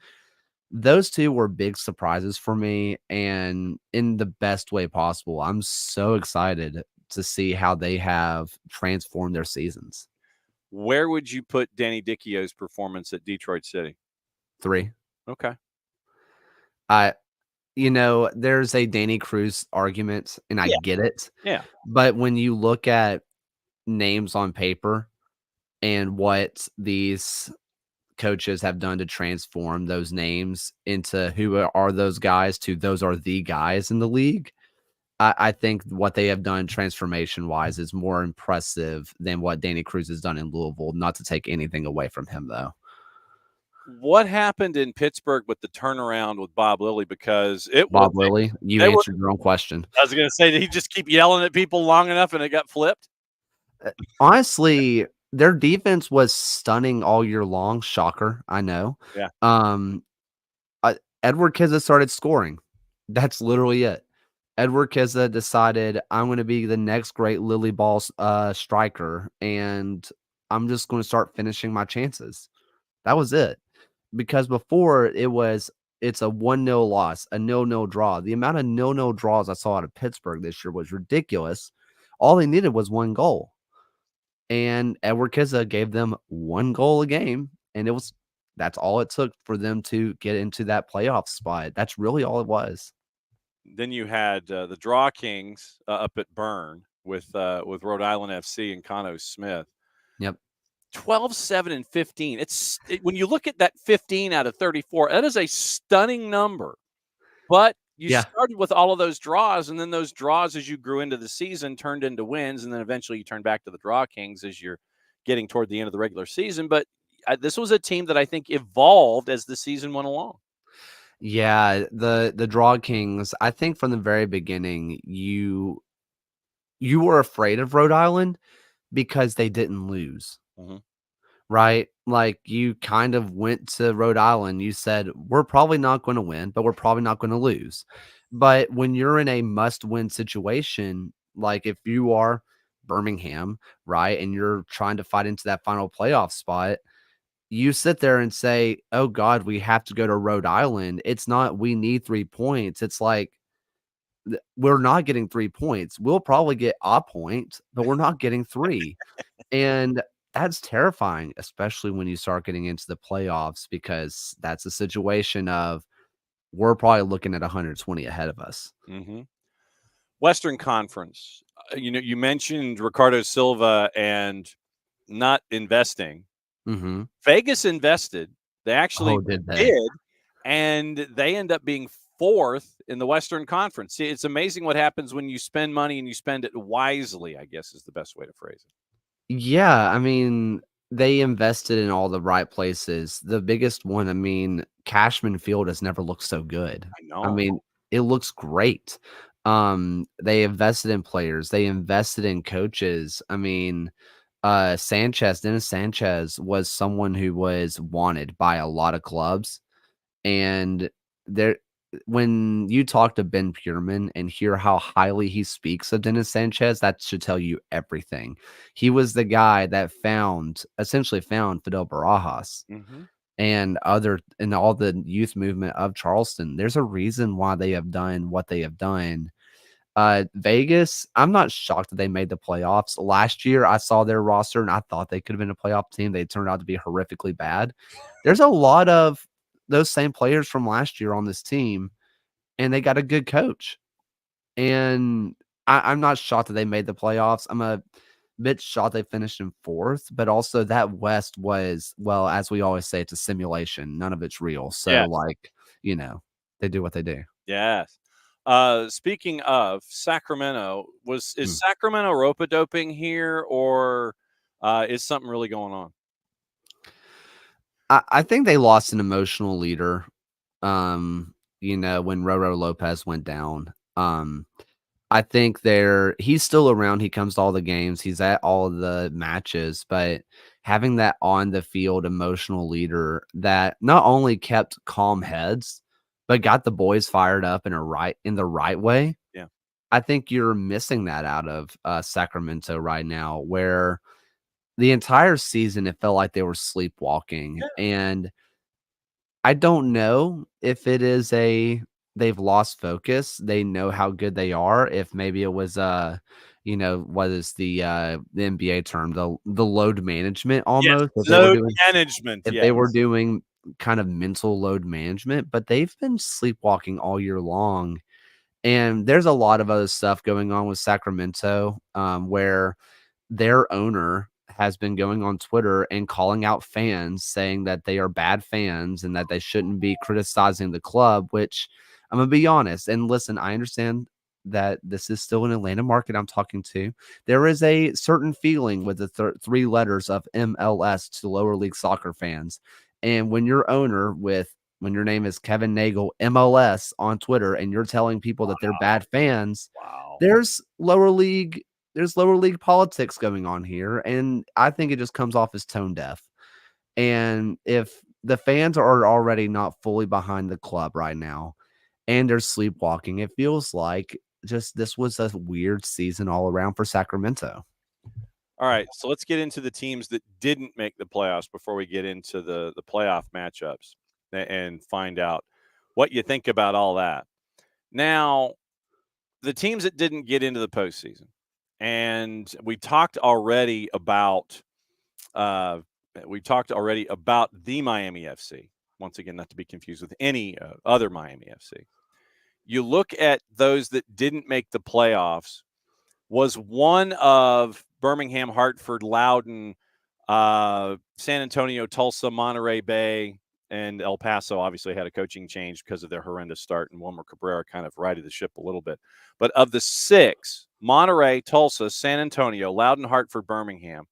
Those two were big surprises for me, and in the best way possible. I'm so excited to see how they have transformed their seasons. Where would you put Danny Dichio's performance at Detroit City? 3. Okay. There's a Danny Cruz argument, and I get it. Yeah. But when you look at names on paper and what these coaches have done to transform those names into who are those guys to those are the guys in the league, I think what they have done transformation-wise is more impressive than what Danny Cruz has done in Louisville, not to take anything away from him, though. What happened in Pittsburgh with the turnaround with Bob Lilly? Because Bob Lilly, you answered your own question. I was going to say, did he just keep yelling at people long enough and it got flipped? Honestly, their defense was stunning all year long. Shocker, I know. Yeah. Edward Kizza started scoring. That's literally it. Edward Kizza decided, I'm going to be the next great Lily Ball striker, and I'm just going to start finishing my chances. That was it. Because before it's a 1-0 loss, a 0-0 draw. The amount of 0-0 draws I saw out of Pittsburgh this year was ridiculous. All they needed was 1 goal. And Edward Kizza gave them 1 goal a game, and that's all it took for them to get into that playoff spot. That's really all it was. Then you had the Draw Kings up at Bern with Rhode Island FC and Conno Smith. Yep. 12, 7, and 15. When you look at that 15 out of 34, that is a stunning number. But you started with all of those draws, and then those draws, as you grew into the season, turned into wins, and then eventually you turned back to the Draw Kings as you're getting toward the end of the regular season. But this was a team that I think evolved as the season went along. Yeah, the Draw Kings, I think from the very beginning, you were afraid of Rhode Island because they didn't lose. Mm-hmm. Right? Like, you kind of went to Rhode Island, you said, we're probably not going to win, but we're probably not going to lose. But when you're in a must-win situation, like if you are Birmingham, right, and you're trying to fight into that final playoff spot, you sit there and say, oh God, we have to go to Rhode Island. It's not, we need 3 points. It's like, we're not getting 3 points. We'll probably get a point, but we're not getting 3. And that's terrifying, especially when you start getting into the playoffs, because that's a situation of we're probably looking at 120 ahead of us. Mm-hmm. Western Conference, you mentioned Ricardo Silva and not investing. Mm-hmm. Vegas invested. They actually did, and they end up being 4th in the Western Conference. See, it's amazing what happens when you spend money and you spend it wisely, I guess is the best way to phrase it. Yeah, I mean, they invested in all the right places. The biggest one, I mean, Cashman Field has never looked so good. I know. I mean, it looks great. They invested in players. They invested in coaches. I mean, Dennis Sanchez was someone who was wanted by a lot of clubs. And when you talk to Ben Pureman and hear how highly he speaks of Dennis Sanchez, that should tell you everything. He was the guy that essentially found Fidel Barajas and all the youth movement of Charleston. There's a reason why they have done what they have done. Vegas, I'm not shocked that they made the playoffs. Last year, I saw their roster and I thought they could have been a playoff team. They turned out to be horrifically bad. There's a lot of those same players from last year on this team, and they got a good coach. And I'm not shocked that they made the playoffs. I'm a bit shocked they finished in 4th, but also that West was, well, as we always say, it's a simulation. None of it's real. So, they do what they do. Yes. Speaking of Sacramento, is Sacramento rope-a-doping here, or is something really going on? I think they lost an emotional leader, when Roro Lopez went down. I think he's still around. He comes to all the games. He's at all of the matches, but having that on the field emotional leader that not only kept calm heads, but got the boys fired up in the right way. Yeah. I think you're missing that out of Sacramento right now, where the entire season it felt like they were sleepwalking. And I don't know if it is they've lost focus. They know how good they are. If maybe it was what is the NBA term, the load management Yes, almost. load management. If Yes. they were doing kind of mental load management, but they've been sleepwalking all year long. And there's a lot of other stuff going on with Sacramento, where their owner has been going on Twitter and calling out fans, saying that they are bad fans and that they shouldn't be criticizing the club, which I'm going to be honest. And listen, I understand that this is still an Atlanta market I'm talking to. There is a certain feeling with the three letters of MLS to lower league soccer fans. And when your owner when your name is Kevin Nagel MLS on Twitter and you're telling people that they're bad fans, Wow. there's lower league politics going on here, and I think it just comes off as tone deaf. And if the fans are already not fully behind the club right now and they're sleepwalking, it feels like just this was a weird season all around for Sacramento. All right, so let's get into the teams that didn't make the playoffs before we get into the playoff matchups and find out what you think about all that. Now, the teams that didn't get into the postseason, and we talked already about the Miami FC. Once again, not to be confused with any other Miami FC. You look at those that didn't make the playoffs. Was one of Birmingham, Hartford, Loudoun, San Antonio, Tulsa, Monterey Bay, and El Paso obviously had a coaching change because of their horrendous start, and Wilmer Cabrera kind of righted the ship a little bit. But of the six, Monterey, Tulsa, San Antonio, Loudoun, Hartford, Birmingham,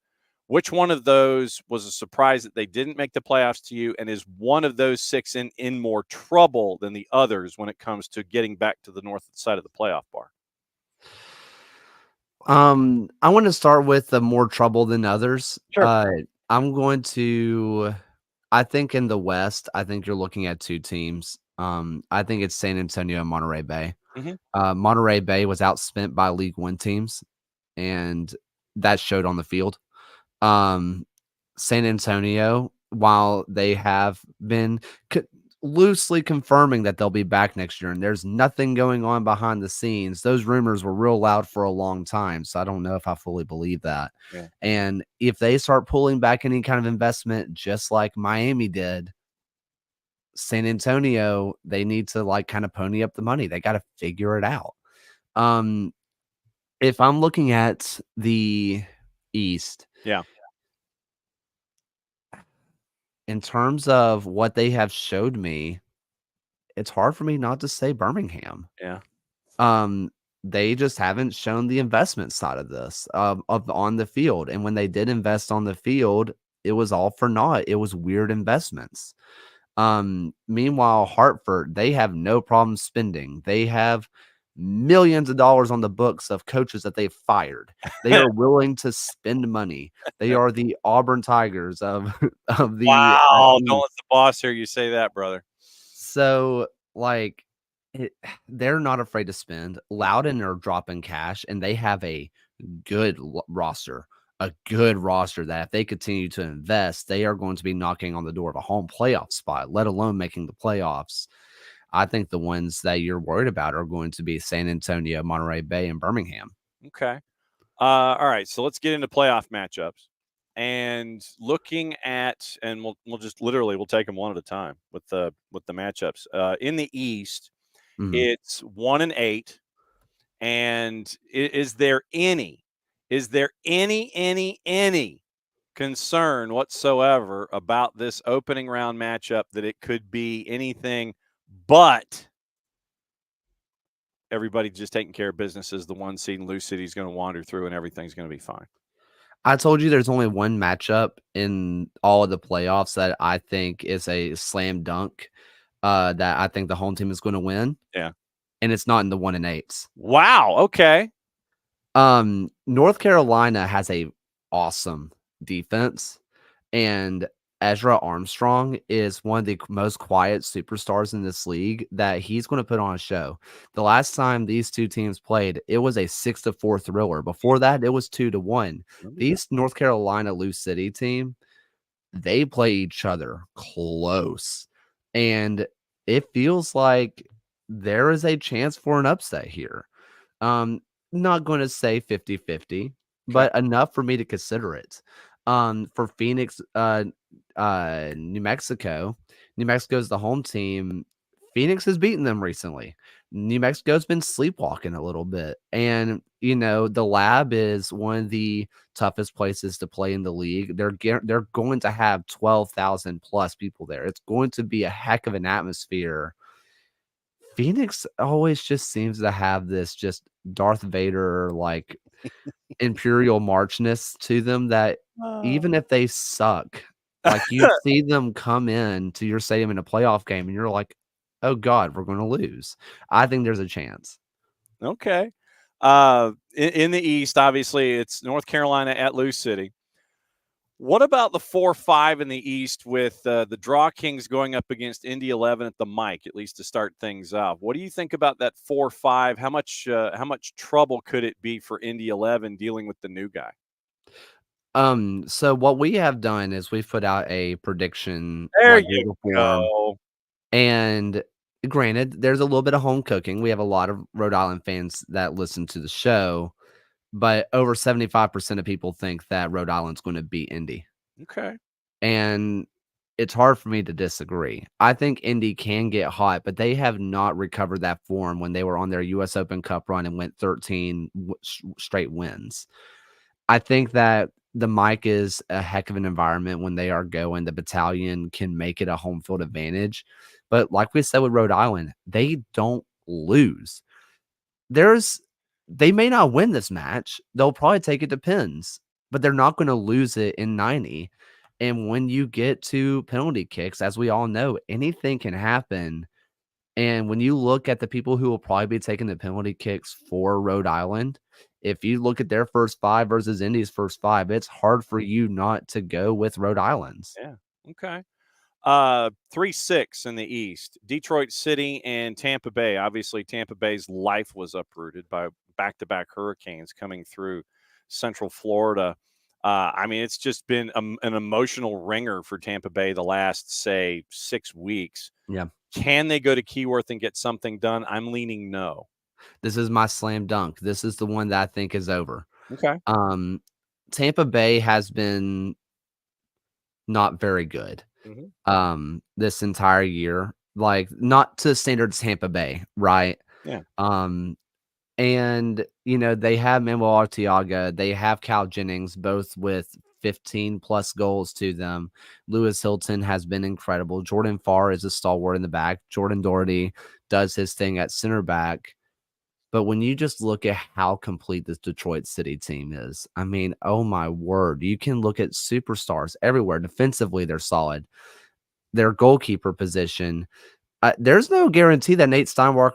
which one of those was a surprise that they didn't make the playoffs to you, and is one of those six in more trouble than the others when it comes to getting back to the north side of the playoff bar? I want to start with the more trouble than others. Sure. I think in the West, I think you're looking at two teams. I think it's San Antonio and Monterey Bay. Mm-hmm. Monterey Bay was outspent by League One teams, and that showed on the field. San Antonio, while they have been loosely confirming that they'll be back next year, and there's nothing going on behind the scenes. Those rumors were real loud for a long time, so I don't know if I fully believe that. Yeah. And if they start pulling back any kind of investment, just like Miami did, San Antonio, they need to kind of pony up the money. They got to figure it out. If I'm looking at the East, yeah, in terms of what they have showed me, it's hard for me not to say Birmingham. Yeah. They just haven't shown the investment side of this of on the field. And when they did invest on the field, it was all for naught. It was weird investments. Meanwhile, Hartford, they have no problem spending. They have millions of dollars on the books of coaches that they've fired. They are willing to spend money. They are the Auburn Tigers of the wow. Don't let the boss hear you say that, brother. So they're not afraid to spend. Loudoun are dropping cash, and they have a good roster. A good roster that if they continue to invest, they are going to be knocking on the door of a home playoff spot, let alone making the playoffs. I think the ones that you're worried about are going to be San Antonio, Monterey Bay, and Birmingham. Okay. All right. So let's get into playoff matchups. And looking at, and we'll just literally we'll take them one at a time with the matchups. In the East, it's 1-8. And is there any concern whatsoever about this opening round matchup that it could be anything but everybody just taking care of business as the one seed and Lou City's going to wander through and everything's going to be fine? I told you there's only one matchup in all of the playoffs that I think is a slam dunk that I think the home team is going to win. Yeah. and it's not in the 1-8s. Wow. Okay. North Carolina has a awesome defense, and Ezra Armstrong is one of the most quiet superstars in this league that he's going to put on a show. The last time these two teams played, it was a 6-4 thriller. Before that, it was 2-1. These North Carolina Lou City team, they play each other close, and it feels like there is a chance for an upset here. Not going to say 50-50, but enough for me to consider it. For Phoenix, New Mexico is the home team. Phoenix has beaten them recently. New Mexico's been sleepwalking a little bit. And, the Lab is one of the toughest places to play in the league. They're going to have 12,000 plus people there. It's going to be a heck of an atmosphere. Phoenix always just seems to have this just Darth Vader, like, Imperial Marchness to them that even if they suck, like, you see them come in to your stadium in a playoff game, and you're like, "Oh god, we're gonna lose." I think there's a chance. Okay. In the East, obviously, it's North Carolina at Lou City. What about the 4-5 in the East with the Draw Kings going up against Indy 11 at the Mike, at least to start things off? What do you think about that 4-5? How much trouble could it be for Indy 11 dealing with the new guy? So what we have done is we've put out a prediction There like you Google form, go. and granted, there's a little bit of home cooking. We have a lot of Rhode Island fans that listen to the show, but over 75% of people think that Rhode Island's going to beat Indy. Okay. And it's hard for me to disagree. I think Indy can get hot, but they have not recovered that form when they were on their US Open Cup run and went 13 straight wins. I think that the Mike is a heck of an environment when they are going. The Battalion can make it a home field advantage. But like we said with Rhode Island, they don't lose. They may not win this match. They'll probably take it to pins, but they're not going to lose it in 90. And when you get to penalty kicks, as we all know, anything can happen. And when you look at the people who will probably be taking the penalty kicks for Rhode Island, if you look at their first 5 versus Indy's first 5, it's hard for you not to go with Rhode Island's. Yeah. Okay. 3-6 in the East. Detroit City and Tampa Bay. Obviously, Tampa Bay's life was uprooted by back-to-back hurricanes coming through Central Florida. It's just been an emotional ringer for Tampa Bay the last, say, 6 weeks. Yeah. Can they go to Keyworth and get something done? I'm leaning no. This is my slam dunk. This is the one that I think is over. Okay. Tampa Bay has been not very good this entire year. Like, not to standard Tampa Bay, right? Yeah. And, they have Manuel Arteaga. They have Cal Jennings, both with 15-plus goals to them. Lewis Hilton has been incredible. Jordan Farr is a stalwart in the back. Jordan Doherty does his thing at center back. But when you just look at how complete this Detroit City team is, oh my word, you can look at superstars everywhere. Defensively, they're solid. Their goalkeeper position, there's no guarantee that Nate Steinwasser,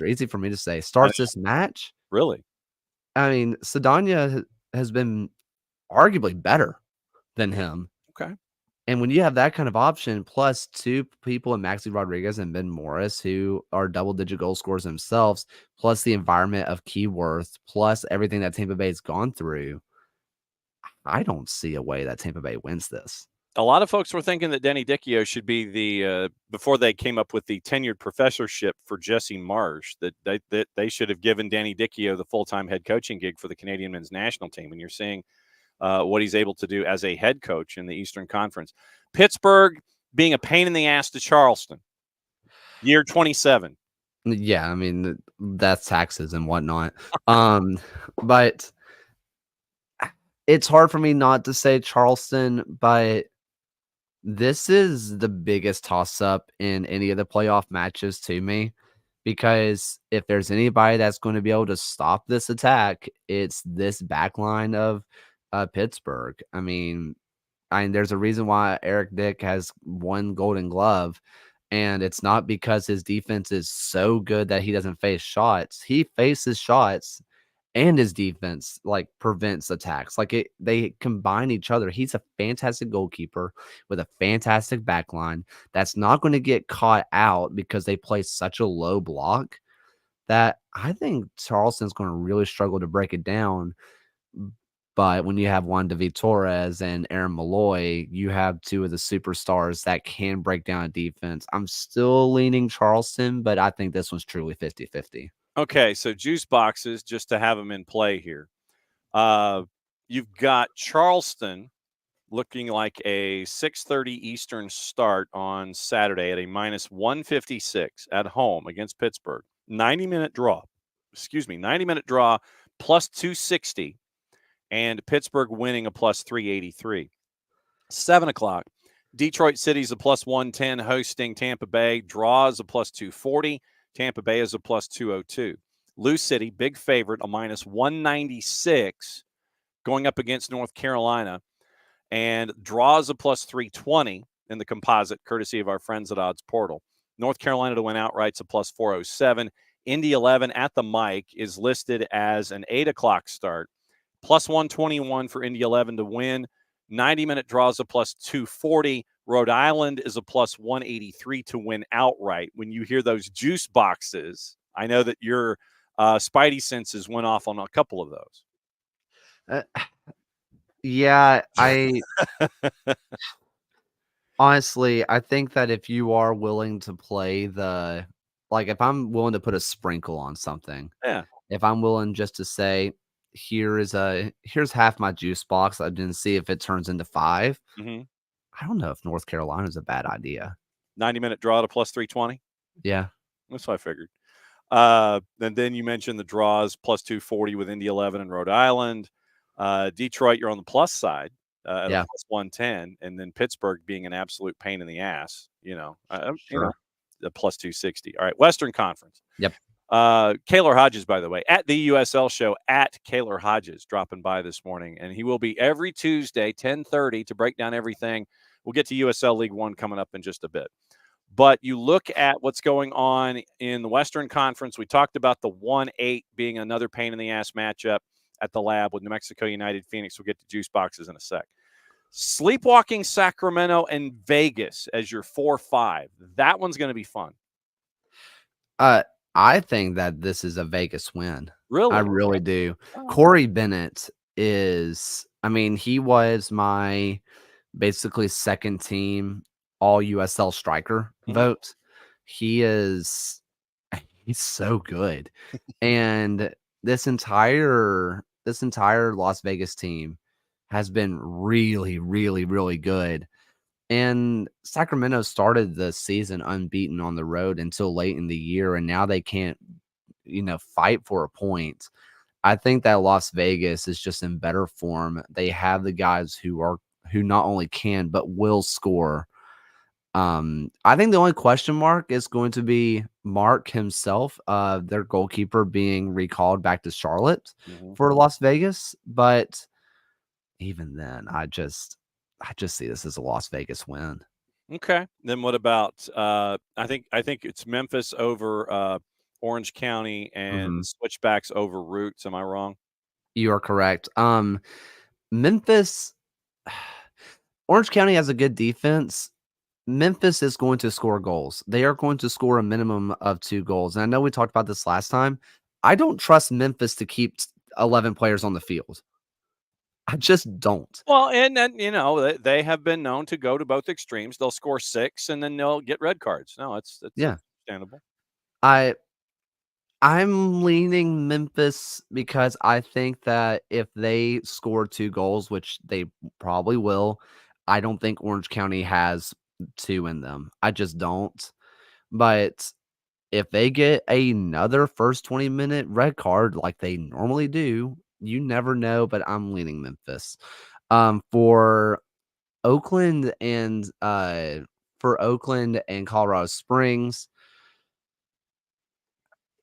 easy for me to say, starts this match. Really? Sedania has been arguably better than him. Okay. And when you have that kind of option, plus 2 people in Maxi Rodriguez and Ben Morris, who are double-digit goal scorers themselves, plus the environment of Keyworth, plus everything that Tampa Bay's gone through, I don't see a way that Tampa Bay wins this. A lot of folks were thinking that Denny Dicchio should be the before they came up with the tenured professorship for Jesse Marsh, that they should have given Danny Dicchio the full-time head coaching gig for the Canadian men's national team. And you're seeing what he's able to do as a head coach in the Eastern Conference. Pittsburgh being a pain in the ass to Charleston. Year 27. Yeah, that's taxes and whatnot. But it's hard for me not to say Charleston, but this is the biggest toss-up in any of the playoff matches to me, because if there's anybody that's going to be able to stop this attack, it's this back line of Pittsburgh. There's a reason why Eric Dick has 1 Golden Glove, And it's not because his defense is so good that he doesn't face shots. He faces shots and his defense prevents attacks. They combine each other. He's a fantastic goalkeeper with a fantastic back line that's not going to get caught out because they play such a low block that I think Charleston's going to really struggle to break it down. But when you have Juan David Torres and Aaron Malloy, you have two of the superstars that can break down a defense. I'm still leaning Charleston, but I think this one's truly 50-50. Okay, so juice boxes, just to have them in play here. You've got Charleston looking like a 6:30 Eastern start on Saturday at a minus 156 at home against Pittsburgh. 90-minute draw. 90-minute draw plus 260. And Pittsburgh winning a plus 383. 7 o'clock, Detroit City's a plus 110 hosting Tampa Bay. Draws a plus 240. Tampa Bay is a plus 202. Lou City, big favorite, a minus 196 going up against North Carolina. And draws a plus 320 in the composite, courtesy of our friends at Odds Portal. North Carolina to win outright's a plus 407. Indy 11 at the mic is listed as an 8 o'clock start. Plus 121 for Indy 11 to win. 90-minute draws a plus 240. Rhode Island is a plus 183 to win outright. When you hear those juice boxes, I know that your spidey senses went off on a couple of those. Yeah, honestly, I think that if you are willing to play if I'm willing to put a sprinkle on something, yeah. If I'm willing just to say, here's half my juice box, I didn't see if it turns into 5. Mm-hmm. I don't know if North Carolina is a bad idea. 90-minute draw to plus 320. Yeah, that's what I figured. And then you mentioned the draws plus 240 with Indy 11 and Rhode Island. Detroit, you're on the plus side at a plus 110, and then Pittsburgh being an absolute pain in the ass. A plus 260. All right, Western Conference. Yep. Kaylor Hodges, by the way, at the USL show at Kaylor Hodges, dropping by this morning, and he will be every Tuesday 10:30 to break down everything. We'll get to USL League One coming up in just a bit. But you look at what's going on in the Western Conference. We talked about the 1-8 being another pain in the ass matchup at the Lab with New Mexico United Phoenix. We'll get to juice boxes in a sec. Sleepwalking Sacramento and Vegas as your 4-5. That one's going to be fun. I think that this is a Vegas win. Really? I really do. Oh. Corey Bennett he was my basically second team all USL striker vote. He's so good. And this entire Las Vegas team has been really, really, really good. And Sacramento started the season unbeaten on the road until late in the year, and now they can't, fight for a point. I think that Las Vegas is just in better form. They have the guys who not only can but will score. I think the only question mark is going to be Mark himself, their goalkeeper being recalled back to Charlotte for Las Vegas. But even then, I just see this as a Las Vegas win. Okay. Then what about I think it's Memphis over Orange County and Switchbacks over Roots. Am I wrong? You are correct. Memphis, Orange County has a good defense. Memphis is going to score goals. They are going to score a minimum of 2 goals. And I know we talked about this last time. I don't trust Memphis to keep 11 players on the field. I just don't. Well, and then, they have been known to go to both extremes. They'll score 6 and then they'll get red cards. No, it's understandable. I'm leaning Memphis because I think that if they score 2 goals, which they probably will, I don't think Orange County has 2 in them. I just don't. But if they get another first 20-minute red card like they normally do, you never know, but I'm leaning Memphis. For Oakland and Colorado Springs,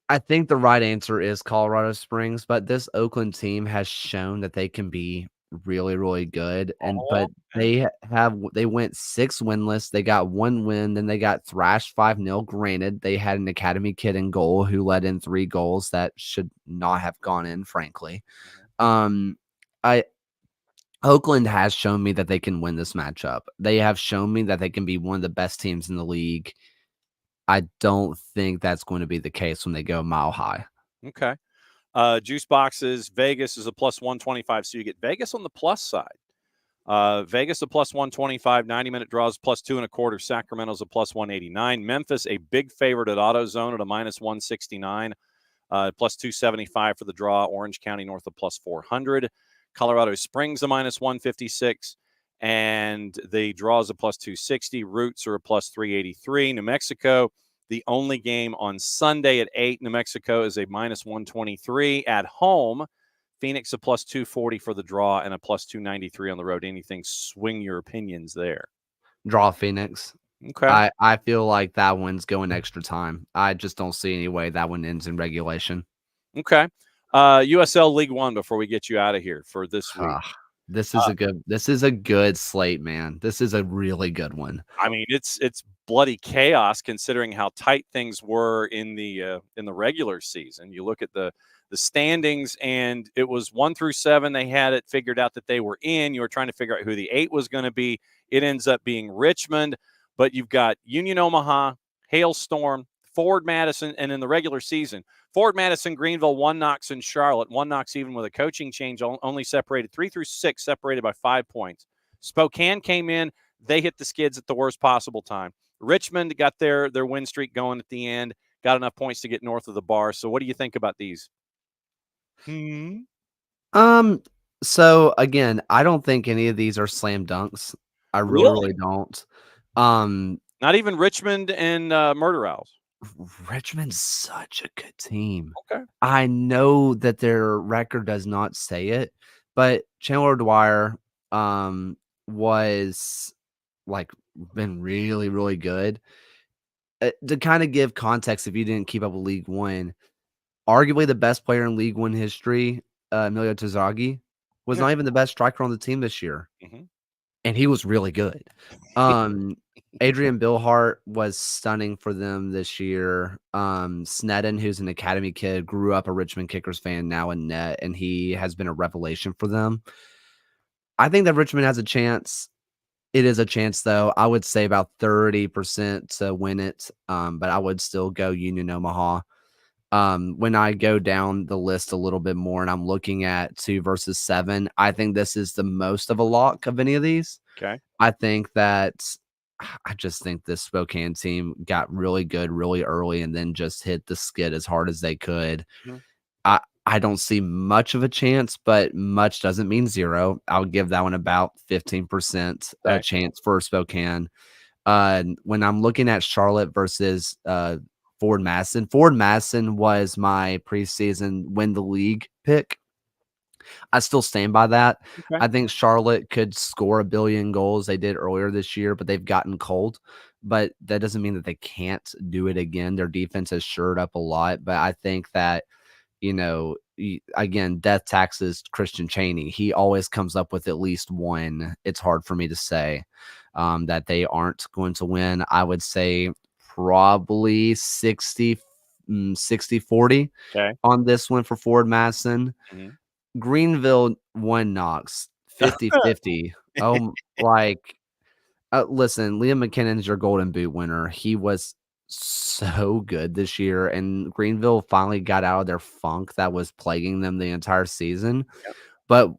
I think the right answer is Colorado Springs, but this Oakland team has shown that they can be really, really good. But they went 6 winless. They got 1 win, then they got thrashed 5-0. Granted, they had an academy kid in goal who let in 3 goals that should not have gone in, frankly. I Oakland has shown me that they can win this matchup. They have shown me that they can be one of the best teams in the league. I don't think that's going to be the case when they go mile high. Okay. Juice boxes, Vegas is a plus 125, so you get Vegas on the plus side. Vegas a plus 125, 90-minute draws plus 2.25. Sacramento's a plus 189. Memphis a big favorite at AutoZone at a minus 169, plus 275 for the draw. Orange County North a plus 400. Colorado Springs a minus 156, and the draw is a plus 260. Roots are a plus 383. New Mexico, the only game on Sunday at 8. New Mexico is a minus 123 at home. Phoenix a plus 240 for the draw and a plus 293 on the road. Anything swing your opinions there? Draw Phoenix. Okay. I feel like that one's going extra time. I just don't see any way that one ends in regulation. Okay. USL League One before we get you out of here for this week. This is a good slate, man. This is a really good one. I mean, it's bloody chaos considering how tight things were in the regular season. You look at the standings, and it was 1 through 7. They had it figured out that they were in. You were trying to figure out who the 8 was going to be. It ends up being Richmond, but you've got Union Omaha, Hailstorm, Forward Madison, and in the regular season, Forward Madison, Greenville, 1 Knox, and Charlotte. 1 Knox, even with a coaching change, only separated 3 through 6, separated by 5 points. Spokane came in. They hit the skids at the worst possible time. Richmond got their win streak going at the end, got enough points to get north of the bar. So what do you think about these? So again, I don't think any of these are slam dunks. I really don't. Not even Richmond and Murder Owls. Richmond's such a good team. Okay. I know that their record does not say it, but Chandler Dwyer was like been really, really good. To kind of give context, if you didn't keep up with League One, arguably the best player in League One history, Emilio Tazagi, was not even the best striker on the team this year. And he was really good. Adrian Billhart was stunning for them this year. Sneddon, who's an academy kid, grew up a Richmond Kickers fan, now in net, and he has been a revelation for them. I think that Richmond has a chance. It is a chance, though. I would say about 30% to win it, but I would still go Union Omaha. When I go down the list a little bit more and I'm looking at 2 versus 7, I think this is the most of a lock of any of these. Okay. I just think this Spokane team got really good really early and then just hit the skid as hard as they could. I don't see much of a chance, but much doesn't mean zero. I'll give that one about 15% chance for Spokane. When I'm looking at Charlotte versus Forward Madison was my preseason win the league pick. I still stand by that. Okay. I think Charlotte could score 1 billion goals. They did earlier this year, but they've gotten cold. But that doesn't mean that they can't do it again. Their defense has shored up a lot. But I think that, again, death taxes Christian Chaney. He always comes up with at least one. It's hard for me to say that they aren't going to win. I would say probably 60-40 on this one for Forward Madison. Greenville 1 Knox 50-50. Listen, Liam McKinnon's your Golden Boot winner. He was so good this year, and Greenville finally got out of their funk that was plaguing them the entire season. But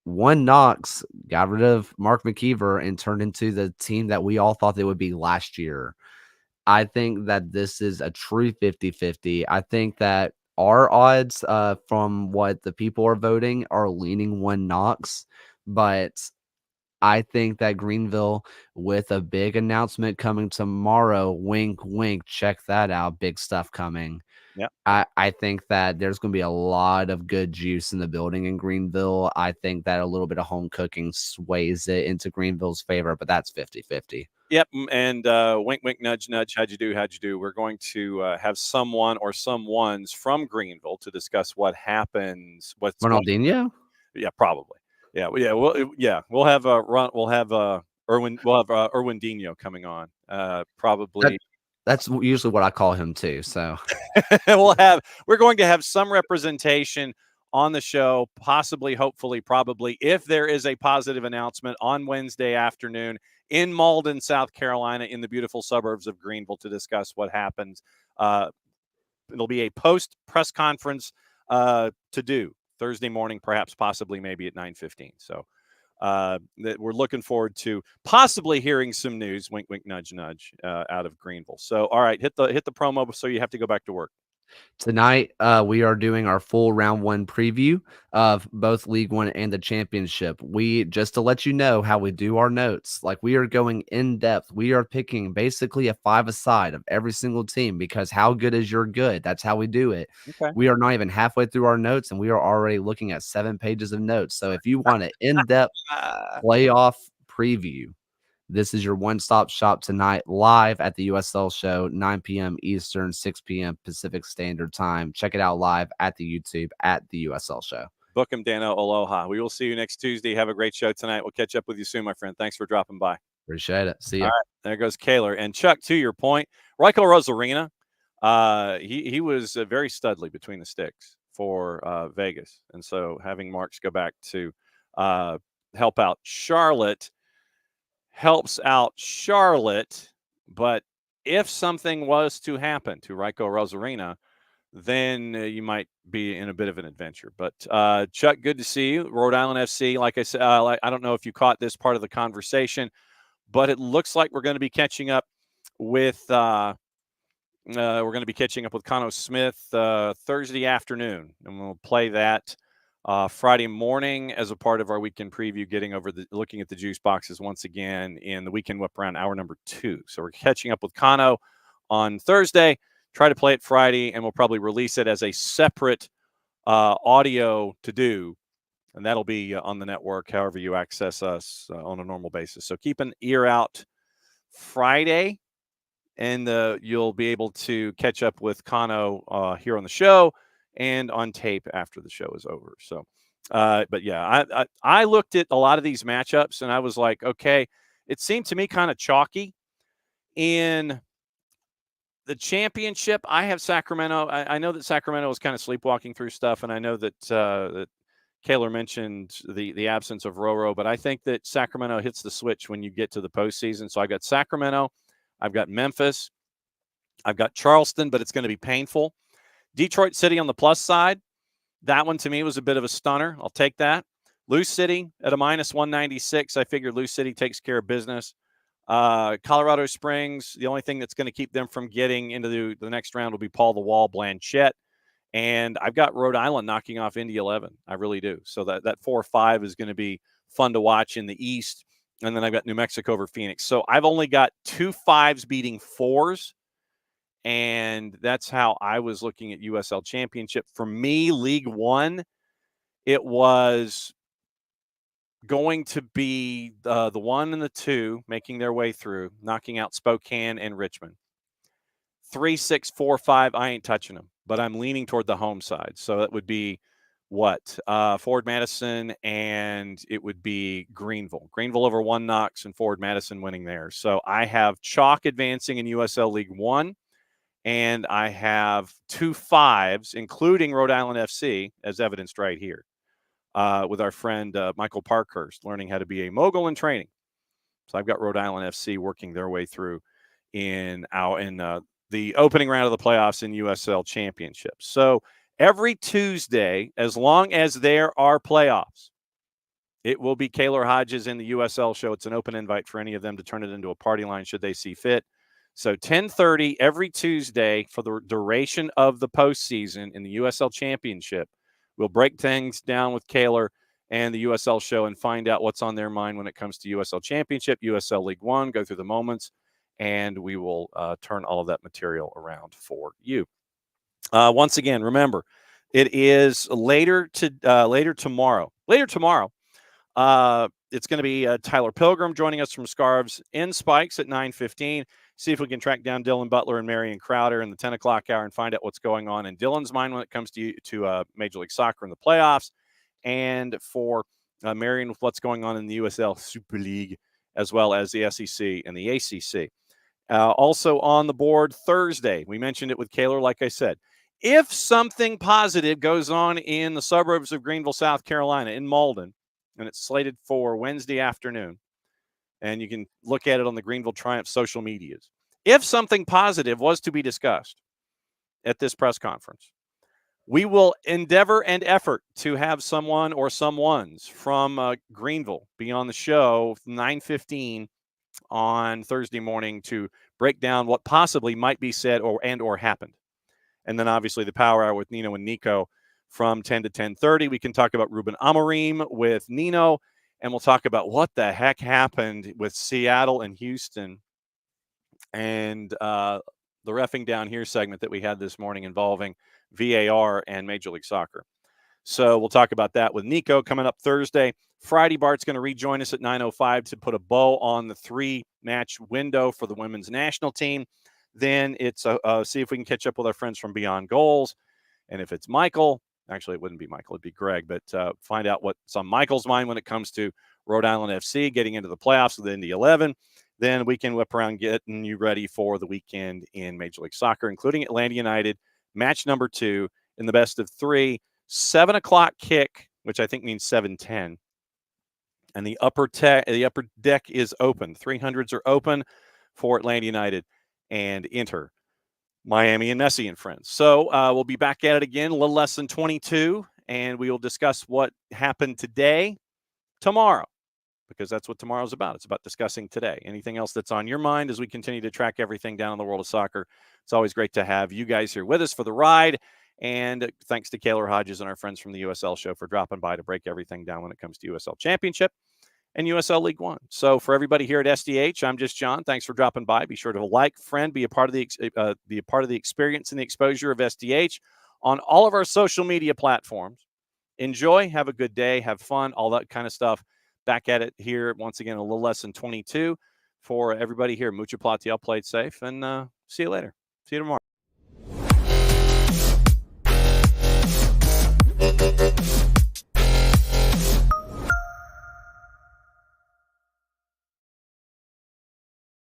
1 Knox got rid of Mark McKeever and turned into the team that we all thought they would be last year. I think that this is a true 50-50. I think that our odds from what the people are voting are leaning 1 Knox, but I think that Greenville, with a big announcement coming tomorrow, wink, wink, check that out. Big stuff coming. I think that there's going to be a lot of good juice in the building in Greenville. I think that a little bit of home cooking sways it into Greenville's favor, but that's 50-50. Yep, and wink, wink, nudge, nudge. How'd you do? We're going to have someone or someones from Greenville to discuss what happens. Ronaldinho? Yeah, probably. We'll have Erwin Dino coming on. Probably That's usually what I call him too. So we're going to have some representation on the show, possibly, hopefully, probably, if there is a positive announcement on Wednesday afternoon in Malden, South Carolina, in the beautiful suburbs of Greenville, to discuss what happens. It'll be a post press conference to do Thursday morning, perhaps, possibly, maybe at 9:15. So that we're looking forward to possibly hearing some news, wink, wink, nudge, nudge, out of Greenville. So, all right, hit the promo so you have to go back to work. tonight, we are doing our full round 1 preview of both League One and the championship. We, just to let you know how we do our notes, like we are going in depth. We are picking basically a 5-a-side of every single team, because how good is your good? That's how we do it. Okay. We are not even halfway through our notes, and we are already looking at 7 pages of notes. So if you want an in-depth playoff preview, this is your one-stop shop tonight, live at the USL show, 9 p.m. Eastern, 6 p.m. Pacific Standard Time. Check it out live at the YouTube at the USL show. Book him, Dano. Aloha. We will see you next Tuesday. Have a great show tonight. We'll catch up with you soon, my friend. Thanks for dropping by. Appreciate it. See you. All right, there goes Kaylor. And Chuck, to your point, Raiko Rosarina, he was very studly between the sticks for Vegas. And so having Marks go back to help out Charlotte helps out Charlotte. But if something was to happen to Raiko Rosarina, then you might be in a bit of an adventure. But Chuck, good to see you. Rhode Island FC, like I said, I don't know if you caught this part of the conversation, but it looks like we're going to be catching up with Connor Smith Thursday afternoon, and we'll play that Friday morning as a part of our weekend preview, looking at the juice boxes once again in the weekend whip around hour number 2. So we're catching up with Kano on Thursday, try to play it Friday, and we'll probably release it as a separate audio to do. And that'll be on the network, however you access us on a normal basis. So keep an ear out Friday, and you'll be able to catch up with Kano here on the show and on tape after the show is over. So, but yeah, I looked at a lot of these matchups, and I was like, okay, it seemed to me kind of chalky. In the championship, I have Sacramento. I know that Sacramento is kind of sleepwalking through stuff, and I know that that Kaylor mentioned the absence of Roro, but I think that Sacramento hits the switch when you get to the postseason. So I got Sacramento, I've got Memphis, I've got Charleston, but it's going to be painful. Detroit City on the plus side, that one to me was a bit of a stunner. I'll take that. Lou City at a minus 196. I figured Lou City takes care of business. Colorado Springs, the only thing that's going to keep them from getting into the next round will be Paul the Wall Blanchette. And I've got Rhode Island knocking off Indy 11. I really do. So that 4-5 is going to be fun to watch in the East. And then I've got New Mexico over Phoenix. So I've only got 2 5s beating 4s. And that's how I was looking at USL Championship. For me, League One, it was going to be the 1 and the 2 making their way through, knocking out Spokane and Richmond. 3, 6, 4, 5, I ain't touching them, but I'm leaning toward the home side. So that would be Forward Madison, and it would be Greenville. Greenville over 1 Knox and Forward Madison winning there. So I have chalk advancing in USL League One, and I have 2 5s, including Rhode Island FC, as evidenced right here, with our friend Michael Parkhurst learning how to be a mogul in training. So I've got Rhode Island FC working their way through in the opening round of the playoffs in USL Championships. So every Tuesday, as long as there are playoffs, it will be Kaylor Hodges in the USL show. It's an open invite for any of them to turn it into a party line should they see fit. So 10:30 every Tuesday for the duration of the postseason in the USL Championship. We'll break things down with Kaylor and the USL show and find out what's on their mind when it comes to USL Championship, USL League One, go through the moments, and we will turn all of that material around for you. Once again, remember, it is later tomorrow. It's going to be Tyler Pilgrim joining us from Scarves in Spikes at 9:15. See if we can track down Dylan Butler and Marion Crowder in the 10 o'clock hour and find out what's going on in Dylan's mind when it comes to Major League Soccer in the playoffs. And for marrying with what's going on in the USL Super League, as well as the SEC and the ACC. Also on the board Thursday, we mentioned it with Kaylor, like I said. If something positive goes on in the suburbs of Greenville, South Carolina, in Malden, and it's slated for Wednesday afternoon, and you can look at it on the Greenville Triumph social medias. If something positive was to be discussed at this press conference, we will endeavor and effort to have someone or someones from Greenville be on the show 9:15 on Thursday morning to break down what possibly might be said or happened. And then obviously the Power Hour with Nino and Nico from 10 to 10:30. We can talk about Ruben Amorim with Nino, and we'll talk about what the heck happened with Seattle and Houston and the reffing down here segment that we had this morning involving VAR and Major League Soccer. So we'll talk about that with Nico coming up Thursday. Friday, Bart's going to rejoin us at 9:05 to put a bow on the 3-match window for the women's national team. Then it's see if we can catch up with our friends from Beyond Goals. And if it's Michael, actually it wouldn't be Michael, it'd be Greg, but find out what's on Michael's mind when it comes to Rhode Island FC getting into the playoffs with the Indy 11. Then we can whip around getting you ready for the weekend in Major League Soccer, including Atlanta United, match number 2 in the best of 3, 7 o'clock kick, which I think means 7:10. And the upper deck is open. 300s are open for Atlanta United and Inter Miami and Messi and friends. So we'll be back at it again, a little less than 22, and we will discuss what happened today, tomorrow, because that's what tomorrow's about. It's about discussing today. Anything else that's on your mind as we continue to track everything down in the world of soccer. It's always great to have you guys here with us for the ride. And thanks to Kaylor, Hodges, and our friends from the USL show for dropping by to break everything down when it comes to USL Championship and USL League One. So for everybody here at SDH, I'm just John. Thanks for dropping by. Be sure to like, friend, be a part of the experience and the exposure of SDH on all of our social media platforms. Enjoy, have a good day, have fun, all that kind of stuff. Back at it here once again, a little less than 22 for everybody here. Mucha Platiel, played safe, and see you later. See you tomorrow.